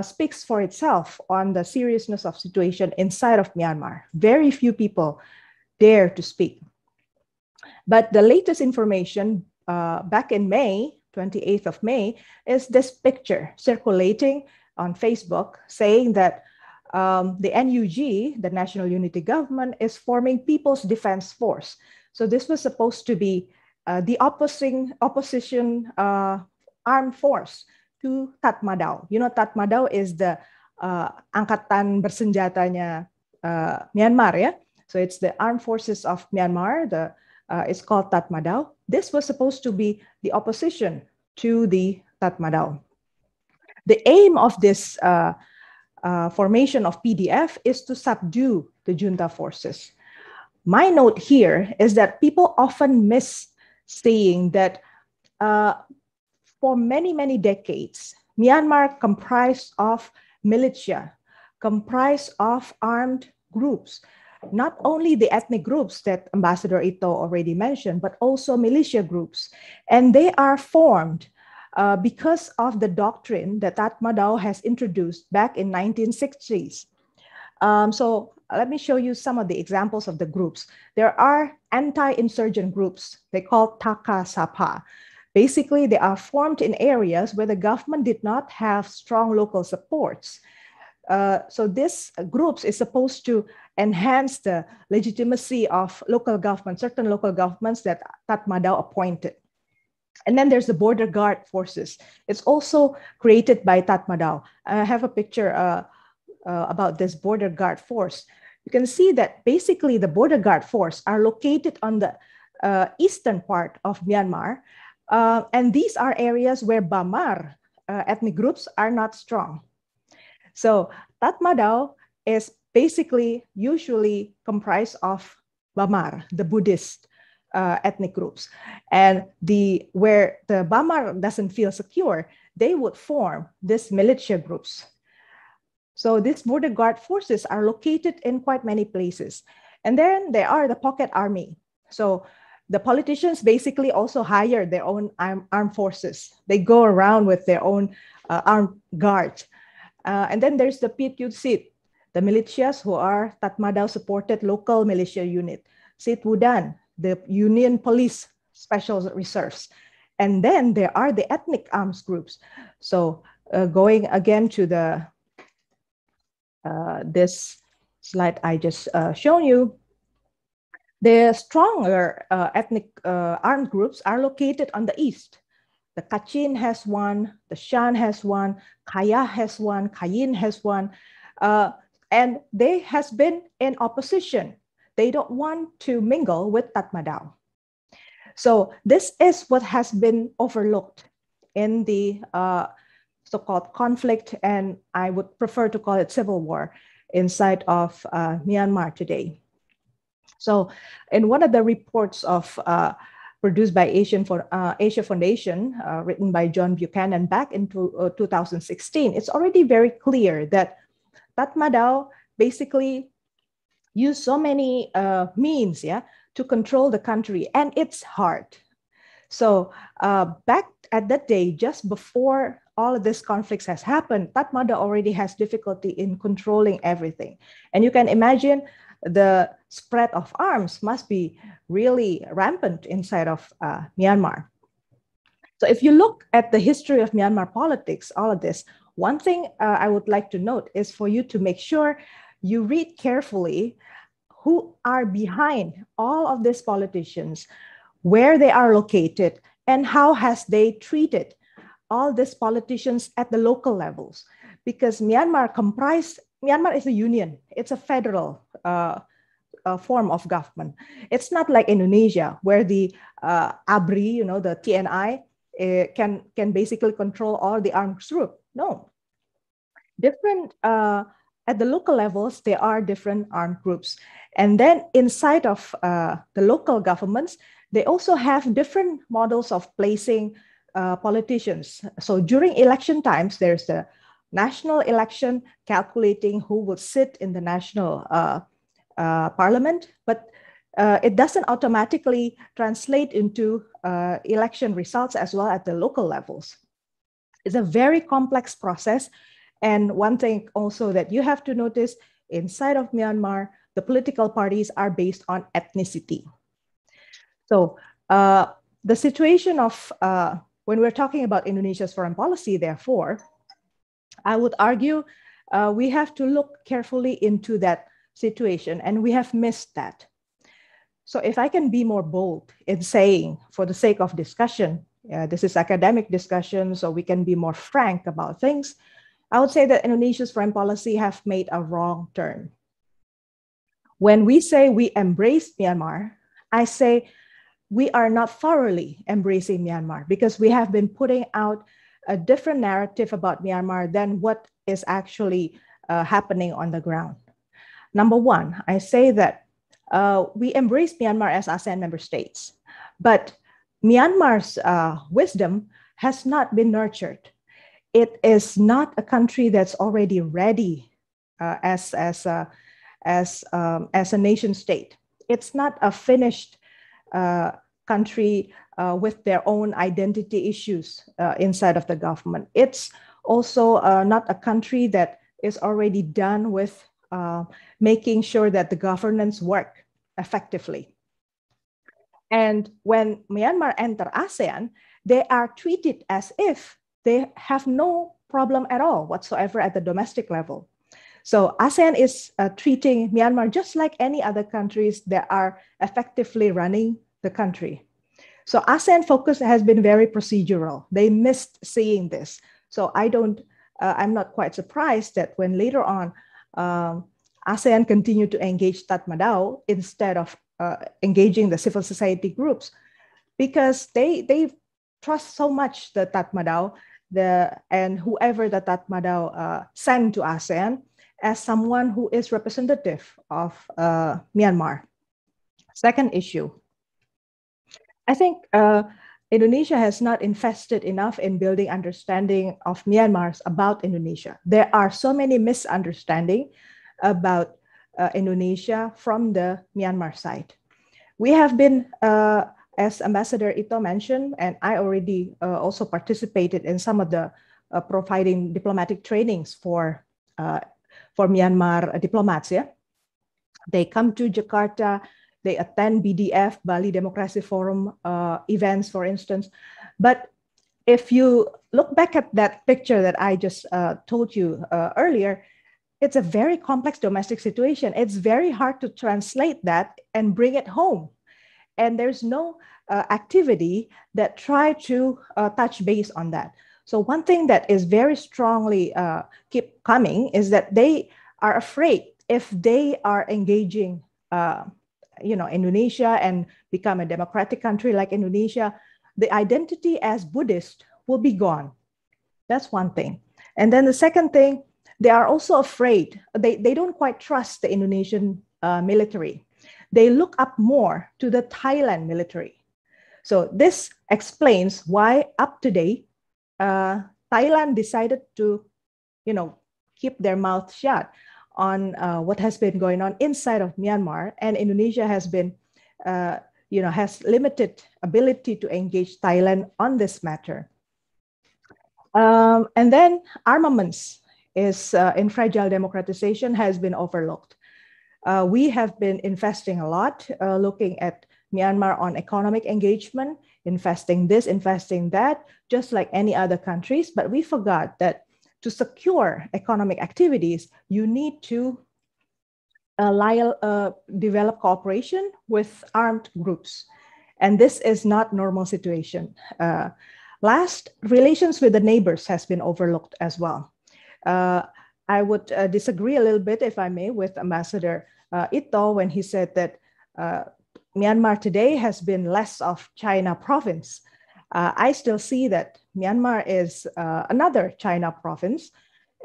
speaks for itself on the seriousness of situation inside of Myanmar. Very few people dare to speak. But the latest information back in May, 28th of May, is this picture circulating on Facebook saying that the NUG, the National Unity Government, is forming People's Defense Force. So this was supposed to be the opposition armed force to Tatmadaw. You know, Tatmadaw is the angkatan bersenjatanya Myanmar, yeah? So it's the armed forces of Myanmar. It's called Tatmadaw. This was supposed to be the opposition to the Tatmadaw. The aim of this formation of PDF is to subdue the junta forces. My note here is that people often miss saying that for many, many decades, Myanmar comprised of militia, comprised of armed groups, not only the ethnic groups that Ambassador Ito already mentioned, but also militia groups. And they are formed because of the doctrine that Tatmadaw has introduced back in 1960s. So let me show you some of the examples of the groups. There are anti-insurgent groups. They call Taka Sapa. Basically, they are formed in areas where the government did not have strong local supports. So this groups is supposed to enhance the legitimacy of local government, certain local governments that Tatmadaw appointed. And then there's the border guard forces. It's also created by Tatmadaw. I have a picture about this border guard force. You can see that basically the border guard force are located on the eastern part of Myanmar. And these are areas where Bamar ethnic groups are not strong. So Tatmadaw is basically usually comprised of Bamar, the Buddhist ethnic groups. And where the Bamar doesn't feel secure, they would form these militia groups. So these border guard forces are located in quite many places. And then there are the pocket army. So the politicians basically also hire their own armed forces. They go around with their own armed guards. And then there's the PQ Sit, the militias who are Tatmadaw supported local militia unit. Sit Wudan, the Union Police Special Reserves. And then there are the ethnic arms groups. So going again to the this slide I just shown you, the stronger ethnic armed groups are located on the east. The Kachin has one, the Shan has one, Kaya has one, Kayin has one, and they has been in opposition. They don't want to mingle with Tatmadaw. So this is what has been overlooked in the so-called conflict, and I would prefer to call it civil war inside of Myanmar today. So in one of the reports of produced by Asia Foundation, written by John Buchanan back in 2016, it's already very clear that Tatmadaw basically used so many means, to control the country, and it's hard. So back at that day, just before all of this conflicts has happened, Tatmadaw already has difficulty in controlling everything. And you can imagine the spread of arms must be really rampant inside of Myanmar. So if you look at the history of Myanmar politics, all of this, one thing I would like to note is for you to make sure you read carefully who are behind all of these politicians, where they are located, and how has they treated all these politicians at the local levels. Because Myanmar is a union. It's a federal form of government. It's not like Indonesia, where the ABRI, the TNI, can basically control all the armed groups. No. Different, at the local levels, there are different armed groups. And then inside of the local governments, they also have different models of placing politicians. So during election times, there's the national election calculating who would sit in the national parliament, but it doesn't automatically translate into election results as well at the local levels. It's a very complex process. And one thing also that you have to notice, inside of Myanmar, the political parties are based on ethnicity. So the situation of, when we're talking about Indonesia's foreign policy, therefore, I would argue we have to look carefully into that situation, and we have missed that. So if I can be more bold in saying, for the sake of discussion, this is academic discussion, so we can be more frank about things, I would say that Indonesia's foreign policy have made a wrong turn. When we say we embrace Myanmar, I say we are not thoroughly embracing Myanmar, because we have been putting out a different narrative about Myanmar than what is actually happening on the ground. Number one, I say that we embrace Myanmar as ASEAN member states, but Myanmar's wisdom has not been nurtured. It is not a country that's already ready as a nation state. It's not a finished country with their own identity issues inside of the government. It's also not a country that is already done with making sure that the governance work effectively. And when Myanmar enter ASEAN, they are treated as if they have no problem at all whatsoever at the domestic level. So ASEAN is treating Myanmar just like any other countries that are effectively running the country. So ASEAN focus has been very procedural. They missed seeing this. So I'm not quite surprised that when later on ASEAN continued to engage Tatmadaw instead of engaging the civil society groups, because they trust so much the Tatmadaw and whoever the Tatmadaw sent to ASEAN as someone who is representative of Myanmar. Second issue, I think Indonesia has not invested enough in building understanding of Myanmar's about Indonesia. There are so many misunderstandings about Indonesia from the Myanmar side. We have been, as Ambassador Ito mentioned, and I already also participated in some of the providing diplomatic trainings for Myanmar diplomats. Yeah, they come to Jakarta, they attend BDF, Bali Democracy Forum events, for instance. But if you look back at that picture that I just told you earlier, it's a very complex domestic situation. It's very hard to translate that and bring it home. And there's no activity that try to touch base on that. So one thing that is very strongly keep coming is that they are afraid if they are engaging Indonesia and become a democratic country like Indonesia, the identity as Buddhist will be gone. That's one thing. And then the second thing, they are also afraid. They don't quite trust the Indonesian military. They look up more to the Thailand military. So this explains why up to date, Thailand decided to, keep their mouth shut on what has been going on inside of Myanmar, and Indonesia has been, has limited ability to engage Thailand on this matter. And then armaments is in fragile democratization has been overlooked. We have been investing a lot, looking at Myanmar on economic engagement, investing this, investing that, just like any other countries. But we forgot that to secure economic activities, you need to develop cooperation with armed groups. And this is not normal situation. Last, relations with the neighbors has been overlooked as well. I would disagree a little bit, if I may, with Ambassador Ito when he said that Myanmar today has been less of China province. I still see that Myanmar is another China province,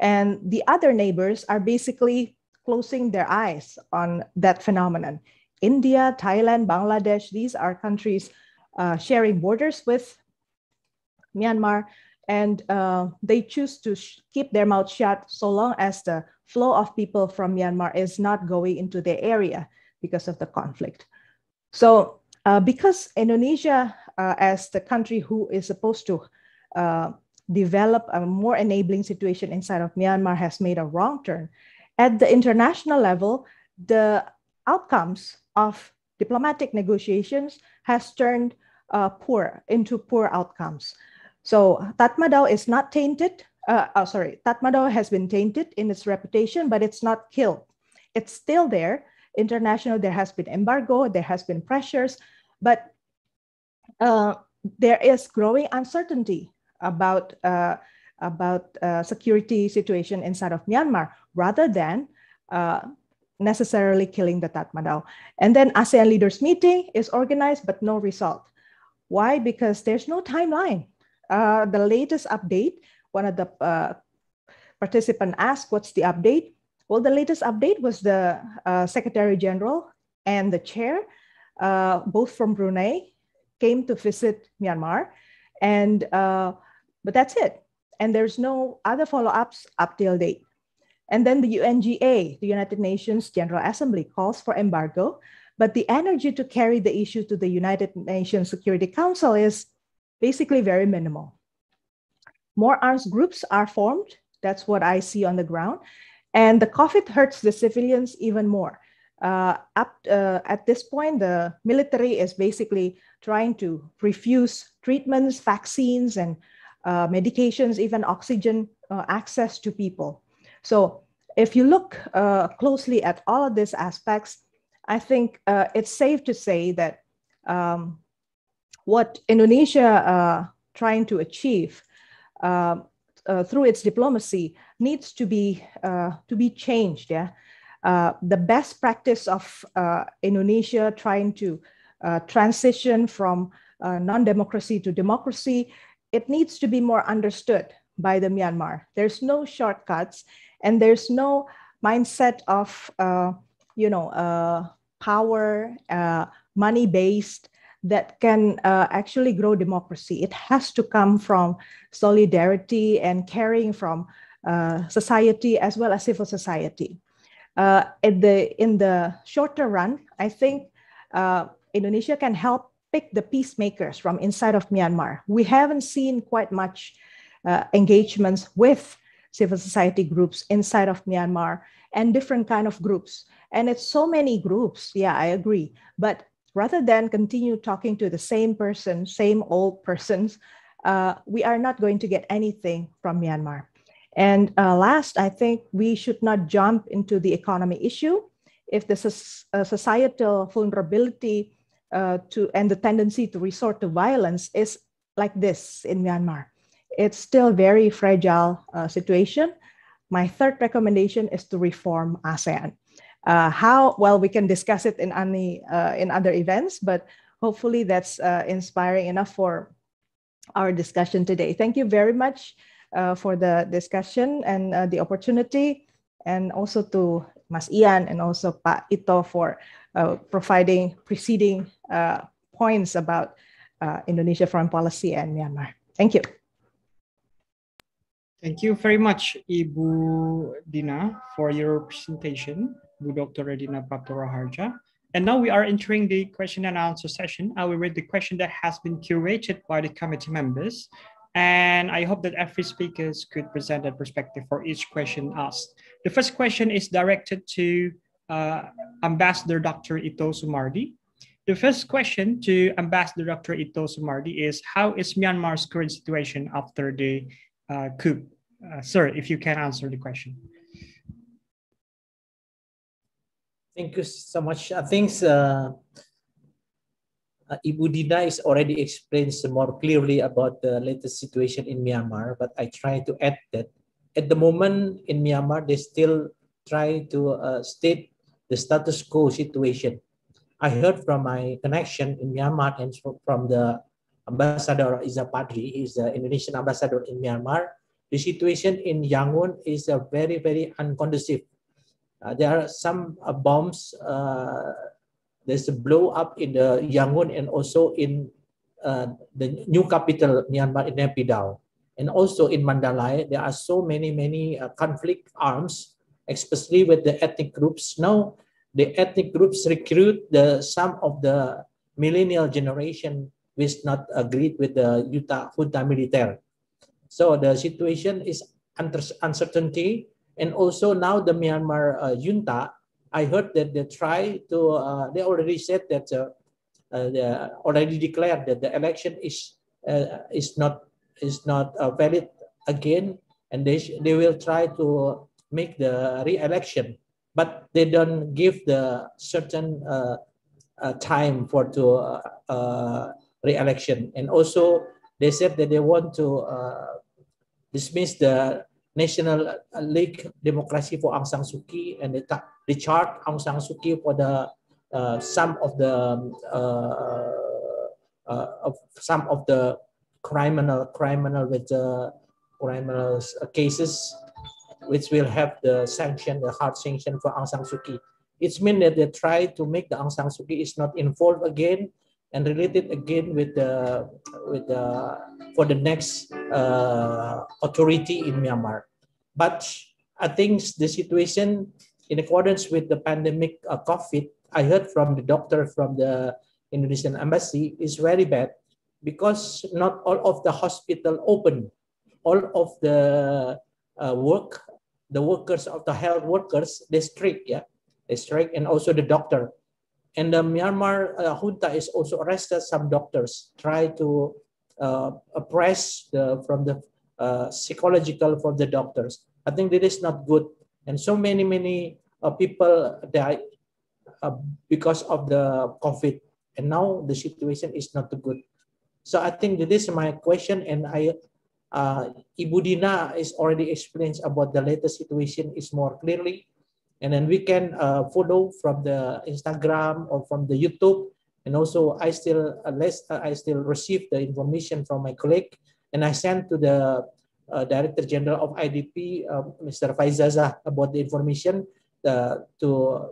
and the other neighbors are basically closing their eyes on that phenomenon. India, Thailand, Bangladesh, these are countries sharing borders with Myanmar, and they choose to keep their mouth shut so long as the flow of people from Myanmar is not going into their area because of the conflict. So because Indonesia, as the country who is supposed to develop a more enabling situation inside of Myanmar, has made a wrong turn, at the international level, the outcomes of diplomatic negotiations has turned poor outcomes. So Tatmadaw is not tainted. Tatmadaw has been tainted in its reputation, but it's not killed. It's still there. International, there has been embargo, there has been pressures, but there is growing uncertainty about security situation inside of Myanmar, rather than necessarily killing the Tatmadaw. And then ASEAN leaders meeting is organized, but no result. Why? Because there's no timeline. The latest update, one of the participants asked, what's the update? Well, the latest update was the Secretary General and the chair, both from Brunei, came to visit Myanmar, and but that's it. And there's no other follow-ups up till date. And then the UNGA, the United Nations General Assembly, calls for embargo, but the energy to carry the issue to the United Nations Security Council is basically very minimal. More arms groups are formed. That's what I see on the ground. And the conflict hurts the civilians even more. At this point, the military is basically trying to refuse treatments, vaccines, and medications, even oxygen access to people. So if you look closely at all of these aspects, I think it's safe to say that what Indonesia trying to achieve through its diplomacy needs to be changed. Yeah, the best practice of Indonesia trying to transition from non-democracy to democracy, it needs to be more understood by the Myanmar. There's no shortcuts, and there's no mindset of power, money-based, that can actually grow democracy. It has to come from solidarity and caring from society as well as civil society. In the shorter run, I think Indonesia can help pick the peacemakers from inside of Myanmar. We haven't seen quite much engagements with civil society groups inside of Myanmar and different kind of groups. And it's so many groups. Yeah, I agree. But rather than continue talking to the same person, same old persons, we are not going to get anything from Myanmar. And last, I think we should not jump into the economy issue. If the societal vulnerability and the tendency to resort to violence is like this in Myanmar, it's still very fragile situation. My third recommendation is to reform ASEAN. How? Well, we can discuss it in other events, but hopefully that's inspiring enough for our discussion today. Thank you very much for the discussion and the opportunity, and also to Mas Ian and also Pak Ito for providing preceding points about Indonesia foreign policy and Myanmar. Thank you. Thank you very much, Ibu Dina, for your presentation, Bu Dr. Radina Praptoraharja. And now we are entering the question and answer session. I will read the question that has been curated by the committee members. And I hope that every speaker could present a perspective for each question asked. The first question is directed to Ambassador Dr. Ito Sumardi. The first question to Ambassador Dr. Ito Sumardi is, how is Myanmar's current situation after the coup? Sir, if you can answer the question. Thank you so much. I think Ibu Dina is already explained more clearly about the latest situation in Myanmar, but I try to add that at the moment in Myanmar, they still try to state the status quo situation. I heard from my connection in Myanmar and from the Ambassador Iza Padri, he's the Indonesian ambassador in Myanmar. The situation in Yangon is very, very unconducive. There are some bombs. There's a blow up in the Yangon and also in the new capital, Myanmar, in Naypyidaw. And also in Mandalay, there are so many conflict arms, especially with the ethnic groups. Now, the ethnic groups recruit some of the millennial generation which not agreed with the junta military. So the situation is uncertainty. And also now the Myanmar junta, I heard that they try to, they already said that, they already declared that the election is not valid again, and they will try to make the re-election, but they don't give the certain time for re-election. And also they said that they want to dismiss the National League Democracy for Aung San Suu Kyi, and they charge Aung San Suu Kyi for the some of the criminal with criminal cases, which will have the sanction, the hard sanction for Aung San Suu Kyi. It means that they try to make the Aung San Suu Kyi is not involved again and related again with the for the next authority in Myanmar. But I think the situation, in accordance with the pandemic COVID, I heard from the doctor from the Indonesian embassy, is very bad because not all of the hospital open. All of the workers of the health workers, they strike, yeah, they strike, and also the doctor. And the Myanmar junta is also arrested some doctors, try to oppress from the psychological for the doctors. I think that is not good. And so many people die because of the COVID. And now the situation is not good. So I think that is my question. And Ibu Dina is already explains about the latest situation is more clearly. And then we can follow from the Instagram or from the YouTube. And also I still receive the information from my colleague, and I sent to the Director General of IDP, Mr. Faizaza, about the information to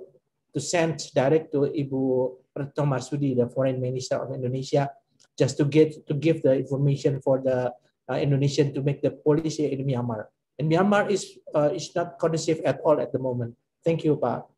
to send direct to Ibu Retno Marsudi, the Foreign Minister of Indonesia, just to give the information for the Indonesian to make the policy in Myanmar. And Myanmar is not conducive at all at the moment. Thank you, Pak.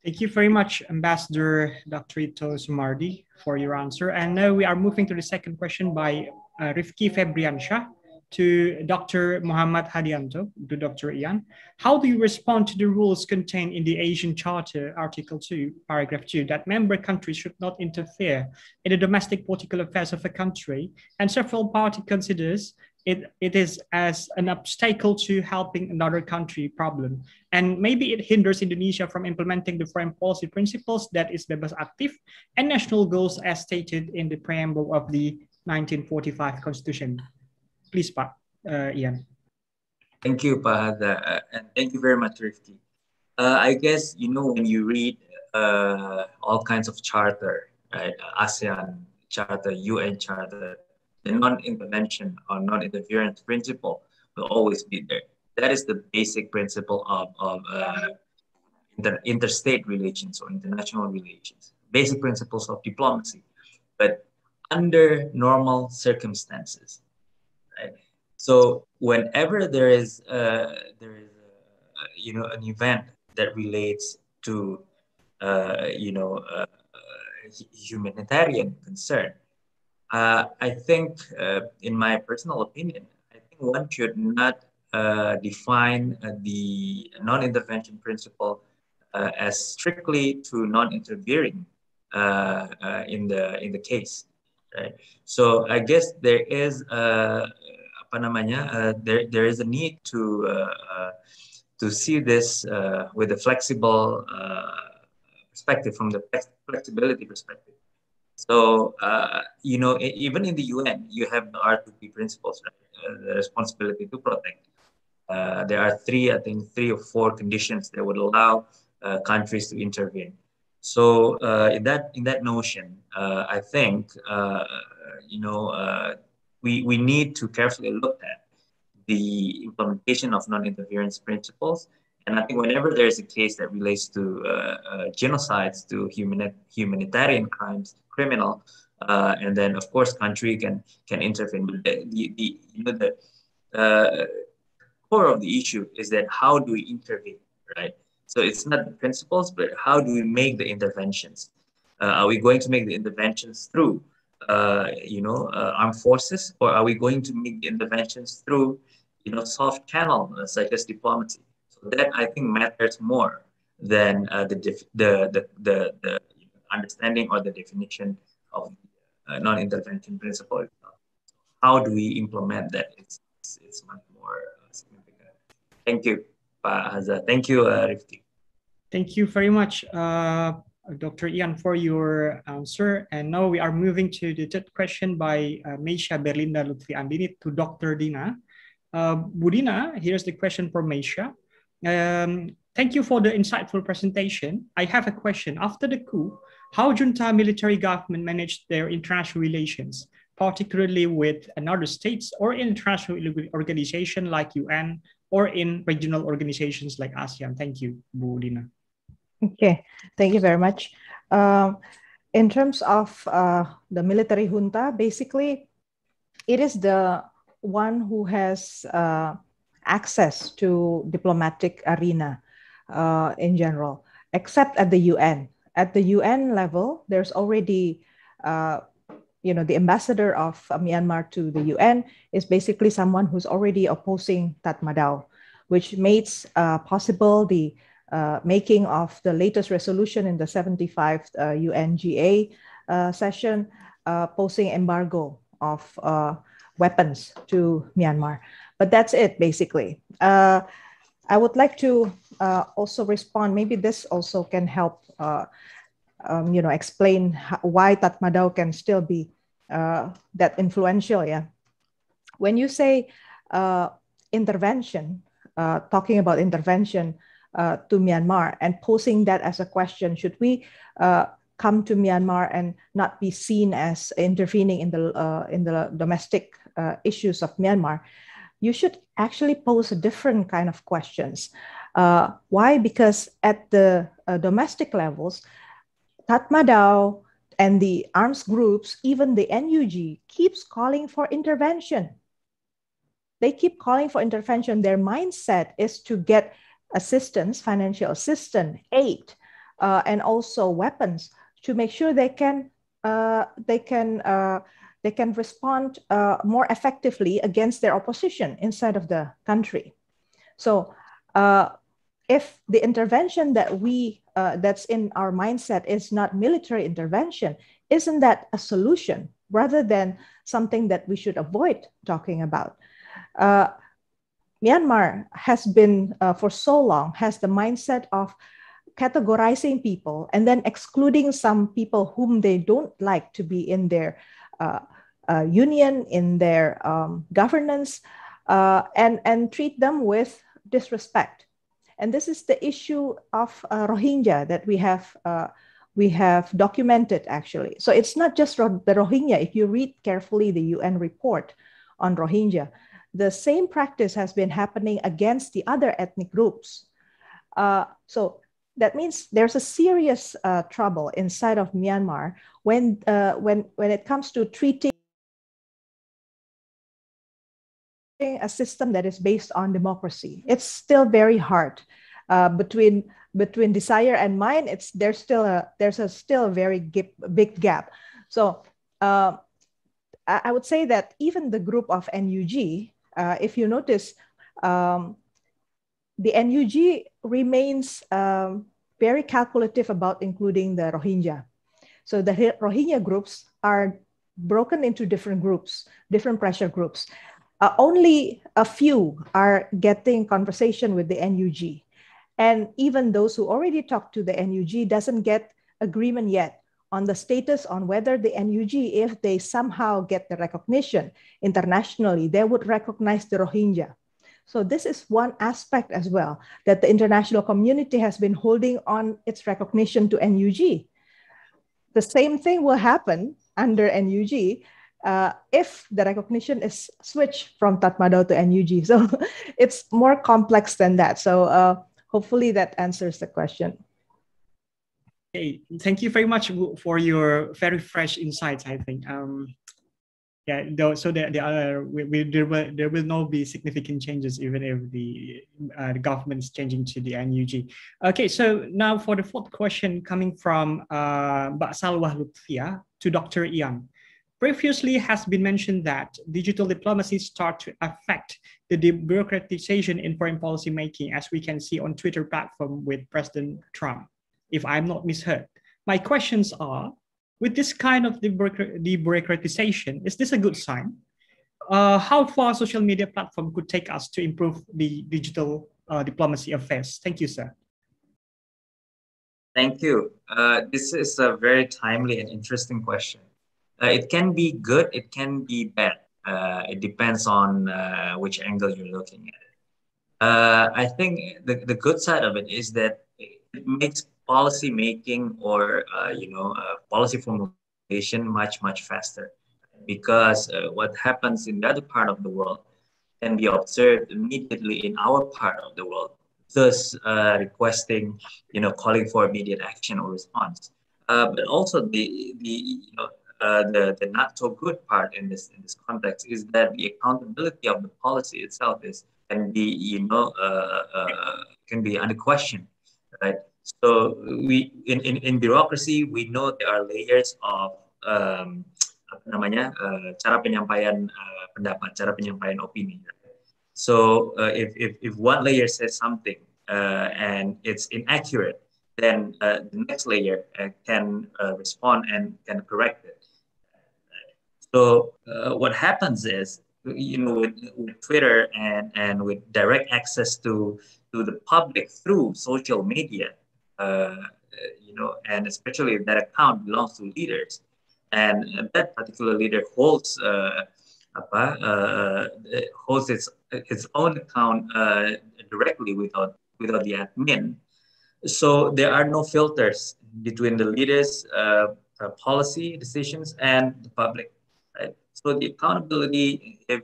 Thank you very much, Ambassador Dr. Ito Sumardi, for your answer. And now we are moving to the second question by Rifki Febriansyah to Dr. Muhammad Hadianto, to Dr. Ian. How do you respond to the rules contained in the Asian Charter, Article 2, Paragraph 2, that member countries should not interfere in the domestic political affairs of a country, and several parties considers it is as an obstacle to helping another country problem, and maybe it hinders Indonesia from implementing the foreign policy principles, that is bebas aktif, and national goals as stated in the preamble of the 1945 Constitution. Please, Pak Ian. Thank you, Pak Hadza, and thank you very much, Rifki. I guess, you know, when you read all kinds of charter, right, ASEAN charter, UN charter, the non-intervention or non-interference principle will always be there. That is the basic principle of interstate relations or international relations, basic principles of diplomacy. But under normal circumstances, right? So whenever there is you know, an event that relates to humanitarian concern, I think, in my personal opinion, I think one should not define the non-intervention principle as strictly to non-interfering in the case, right? So I guess there is there is a need to see this with a flexible perspective, from the flexibility perspective. So, you know, even in the UN, you have the R2P principles, right? The responsibility to protect. There are three or four conditions that would allow countries to intervene. So, in that notion, I think, you know, we need to carefully look at the implementation of non-interference principles. And I think whenever there is a case that relates to genocides, to humanitarian crimes, criminal, and then of course country can intervene. But the core of the issue is that how do we intervene, right? So it's not the principles, but how do we make the interventions? Are we going to make the interventions through armed forces, or are we going to make the interventions through soft channel such as diplomacy? So that I think matters more than the understanding or the definition of non-intervention principle. How do we implement that? It's much more significant. Thank you, Pak Hadza. Thank you, Rifki. Thank you very much, Dr. Ian, for your answer. And now we are moving to the third question by Meisha Berlinda Lutfi Andini to Dr. Dina. Budina, here's the question for Meisha. Thank you for the insightful presentation. I have a question. After the coup, how junta military government managed their international relations, particularly with another states or international organization like UN or in regional organizations like ASEAN? Thank you, Budina. Okay, thank you very much. In terms of the military junta, basically, it is the one who has access to diplomatic arena in general, except at the UN. At the UN level, there's already, the ambassador of Myanmar to the UN is basically someone who's already opposing Tatmadaw, which makes possible the making of the latest resolution in the 75th UNGA session, posing embargo of weapons to Myanmar. But that's it, basically. I would like to also respond. Maybe this also can help, explain why Tatmadaw can still be that influential. Yeah. When you say intervention, talking about intervention to Myanmar and posing that as a question, should we come to Myanmar and not be seen as intervening in the domestic issues of Myanmar? You should actually pose a different kind of questions. Why? Because at the domestic levels, Tatmadaw and the arms groups, even the NUG, keeps calling for intervention. They keep calling for intervention. Their mindset is to get assistance, financial assistance, aid, and also weapons to make sure they can respond more effectively against their opposition inside of the country. So if the intervention that that's in our mindset is not military intervention, isn't that a solution rather than something that we should avoid talking about? Myanmar has been for so long has the mindset of categorizing people and then excluding some people whom they don't like to be in their union, in their governance, and treat them with disrespect. And this is the issue of Rohingya that we have documented actually. So it's not just the Rohingya. If you read carefully the UN report on Rohingya, the same practice has been happening against the other ethnic groups. So that means there's a serious trouble inside of Myanmar when it comes to treating a system that is based on democracy. It's still very hard between desire and mind. There's still a very big gap. So I would say that even the group of NUG, if you notice, the NUG remains very calculative about including the Rohingya. So the Rohingya groups are broken into different groups, different pressure groups. Only a few are getting conversation with the NUG. And even those who already talked to the NUG doesn't get agreement yet on the status on whether the NUG, if they somehow get the recognition internationally, they would recognize the Rohingya. So this is one aspect as well, that the international community has been holding on its recognition to NUG. The same thing will happen under NUG if the recognition is switched from Tatmadaw to NUG. So it's more complex than that. So hopefully that answers the question. Okay, thank you very much for your very fresh insights, I think. Yeah, so there will not be significant changes even if the government is changing to the NUG. Okay, so now for the fourth question coming from Mbak Salwah Lutfia to Dr. Ian. Previously has been mentioned that digital diplomacy start to affect the debureaucratization in foreign policy making, as we can see on Twitter platform with President Trump, if I'm not misheard. My questions are, with this kind of debureaucratization, is this a good sign? How far social media platform could take us to improve the digital diplomacy affairs? Thank you, sir. Thank you. This is a very timely and interesting question. It can be good, it can be bad. It depends on which angle you're looking at it. I think the good side of it is that it makes policy making or policy formulation much faster, because what happens in the other part of the world can be observed immediately in our part of the world, thus requesting, calling for immediate action or response. But also the not so good part in this context is that the accountability of the policy itself can be under question, right? So in bureaucracy we know there are layers of cara penyampaian pendapat, cara penyampaian opini. So if one layer says something and it's inaccurate, then the next layer can respond and can correct it. So what happens is, with Twitter and with direct access to the public through social media, and especially if that account belongs to leaders, and that particular leader holds its own account directly without the admin. So there are no filters between the leaders' policy decisions and the public. Right? So the accountability, if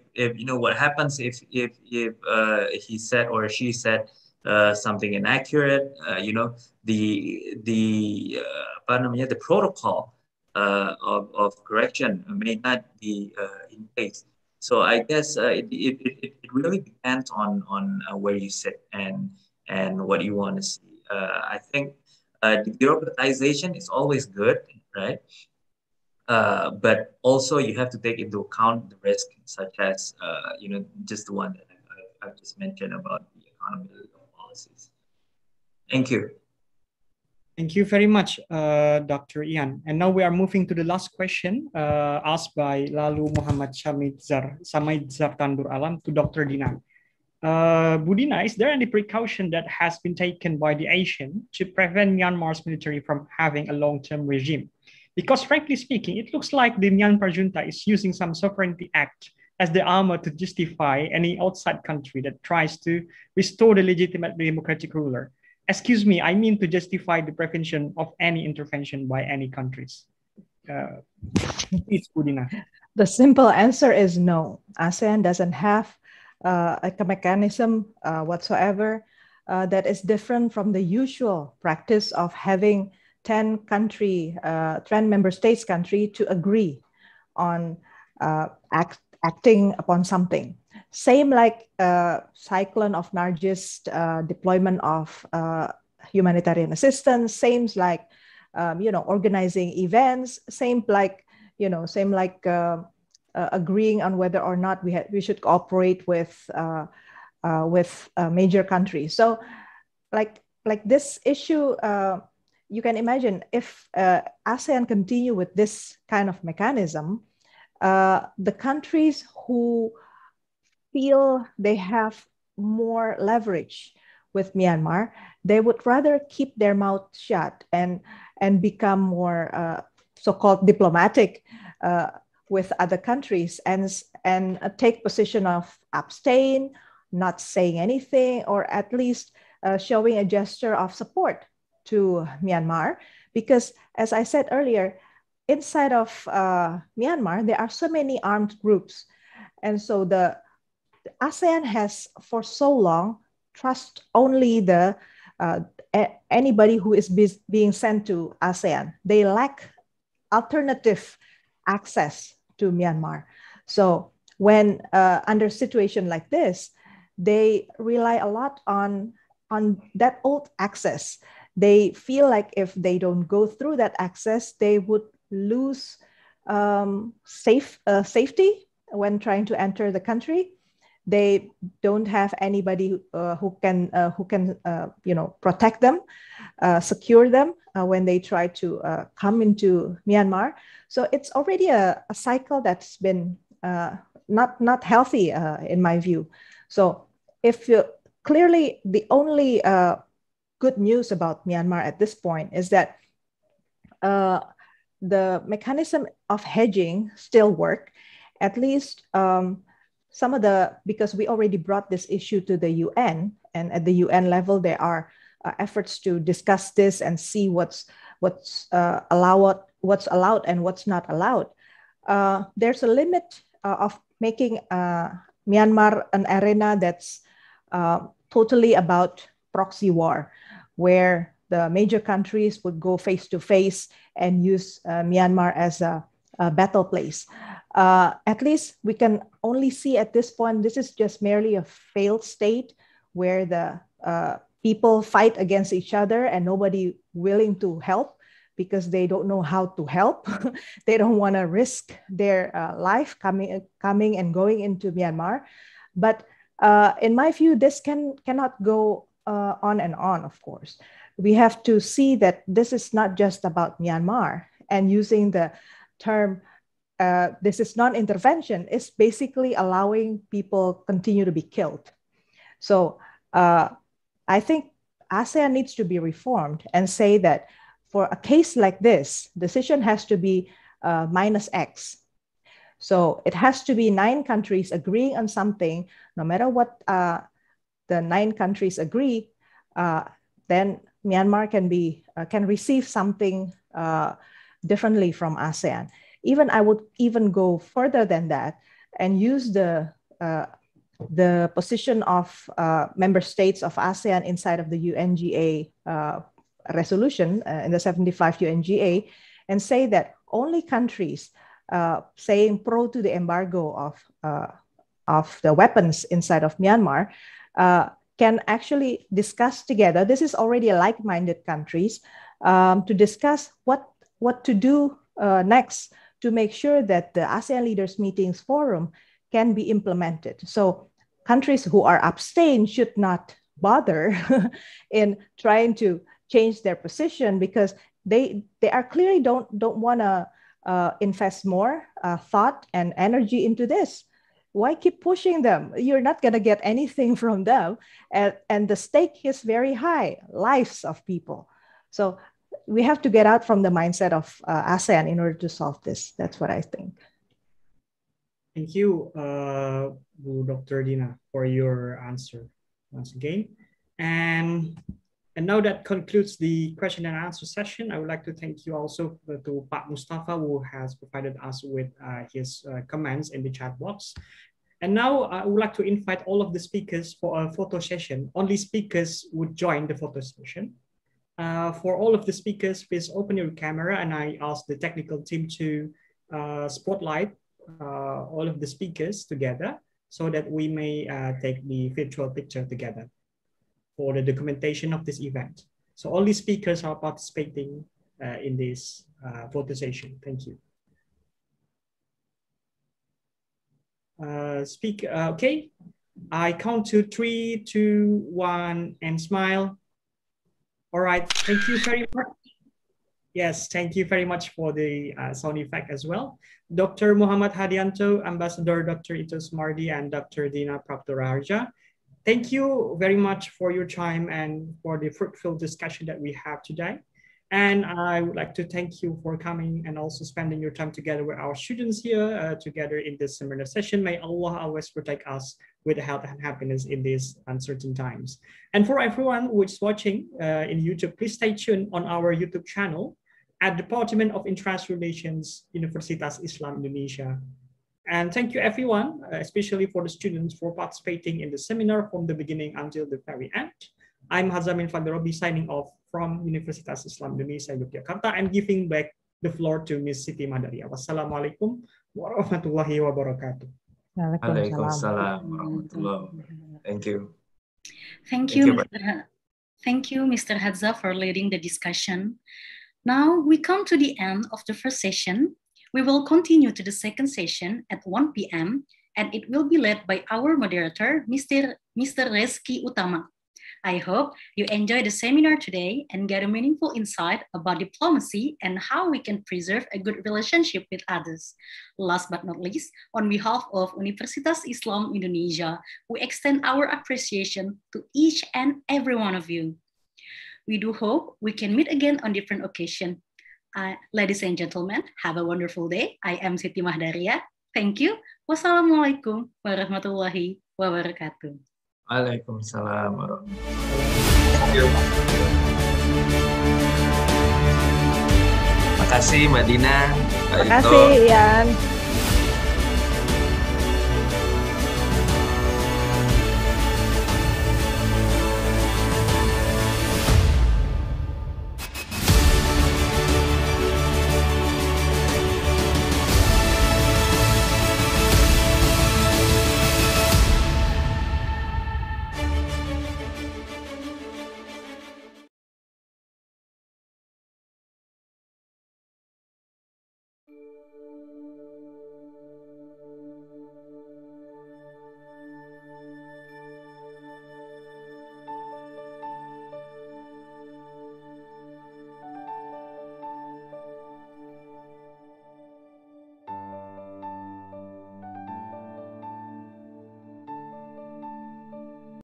what happens if he said or she said something inaccurate, the protocol of correction may not be in place. So I guess it really depends on where you sit and what you want to see. I think the bureaucratization is always good, right? But also you have to take into account the risk, such as just the one that I've just mentioned about the accountability of policies. Thank you. Thank you very much, Dr. Ian. And now we are moving to the last question asked by Lalu Muhammad Samaid Tandur Alam to Dr. Dina. Budina, is there any precaution that has been taken by the ASEAN to prevent Myanmar's military from having a long-term regime? Because frankly speaking, it looks like the Myanmar junta is using some sovereignty act as the armor to justify any outside country that tries to restore the legitimate democratic ruler. Excuse me, I mean to justify the prevention of any intervention by any countries. Please, Budina. The simple answer is no. ASEAN doesn't have a mechanism whatsoever that is different from the usual practice of having 10 member states country to agree on acting upon something. Same like Cyclone of Nargis deployment of humanitarian assistance, same like organizing events, same like agreeing on whether or not we should cooperate with major countries. So like this issue, you can imagine if ASEAN continue with this kind of mechanism, the countries who feel they have more leverage with Myanmar, they would rather keep their mouth shut and become more so-called diplomatic with other countries and take position of abstain, not saying anything, or at least showing a gesture of support to Myanmar. Because as I said earlier, inside of Myanmar, there are so many armed groups. And so the ASEAN has for so long trust only anybody who is being sent to ASEAN. They lack alternative access to Myanmar. So when under situation like this, they rely a lot on that old access. They feel like if they don't go through that access, they would lose safety when trying to enter the country. They don't have anybody who can protect them, secure them when they try to come into Myanmar. So it's already a cycle that's been not healthy in my view. So clearly the only good news about Myanmar at this point is that the mechanism of hedging still work, at least because we already brought this issue to the UN, and at the UN level, there are efforts to discuss this and see what's allowed and what's not allowed. There's a limit of making Myanmar an arena that's totally about proxy war, where the major countries would go face to face and use Myanmar as a battle place. At least we can only see at this point, this is just merely a failed state where the people fight against each other and nobody willing to help because they don't know how to help. They don't want to risk their life coming and going into Myanmar. But in my view, this cannot go on and on, of course. We have to see that this is not just about Myanmar, and using the term this is non-intervention, is basically allowing people continue to be killed. So I think ASEAN needs to be reformed and say that for a case like this, decision has to be minus X. So it has to be 9 countries agreeing on something. No matter what the 9 countries agree, then Myanmar can receive something differently from ASEAN. I would even go further than that and use the the position of member states of ASEAN inside of the UNGA resolution in the 75 UNGA, and say that only countries saying pro to the embargo of the weapons inside of Myanmar can actually discuss together. This is already like-minded countries to discuss what to do next to make sure that the ASEAN Leaders Meetings Forum can be implemented. So countries who are abstain should not bother in trying to change their position, because they are clearly don't want to invest more thought and energy into this. Why keep pushing them? You're not going to get anything from them. And the stake is very high, lives of people. So we have to get out from the mindset of ASEAN in order to solve this. That's what I think. Thank you, Dr. Dina, for your answer once again. And now that concludes the question and answer session. I would like to thank you also to Pak Mustafa, who has provided us with his comments in the chat box. And now I would like to invite all of the speakers for a photo session. Only speakers would join the photo session. For all of the speakers, please open your camera, and I ask the technical team to spotlight all of the speakers together so that we may take the virtual picture together for the documentation of this event. So only speakers are participating in this photo session. Thank you. Okay, I count to 3, 2, 1, and smile. All right, thank you very much. Yes, thank you very much for the sound effect as well. Dr. Muhammad Hadianto, Ambassador Dr. Ito Sumardi, and Dr. Dina Praptoraharja. Thank you very much for your time and for the fruitful discussion that we have today. And I would like to thank you for coming and also spending your time together with our students here together in this seminar session. May Allah always protect us with health and happiness in these uncertain times. And for everyone who is watching in YouTube, please stay tuned on our YouTube channel at Department of International Relations, Universitas Islam Indonesia. And thank you everyone, especially for the students for participating in the seminar from the beginning until the very end. I'm Hazamin Fadrobi signing off from Universitas Islam Indonesia, Yogyakarta, and giving back the floor to Ms. Siti Madaria. Wassalamualaikum warahmatullahi wabarakatuh. Waalaikumsalam warahmatullahi wabarakatuh. Thank you. Thank you, Mr. Hadza, for leading the discussion. Now we come to the end of the first session. We will continue to the second session at 1 p.m. and it will be led by our moderator, Mr. Reski Utama. I hope you enjoy the seminar today and get a meaningful insight about diplomacy and how we can preserve a good relationship with others. Last but not least, on behalf of Universitas Islam Indonesia, we extend our appreciation to each and every one of you. We do hope we can meet again on different occasions. Ladies and gentlemen, have a wonderful day. I am Siti Mahdaria. Thank you. Wassalamualaikum warahmatullahi wabarakatuh. Waalaikumsalam warahmatullahi wabarakatuh. Terima kasih Mbak Dina, Mbak Ito. Terima kasih Ian.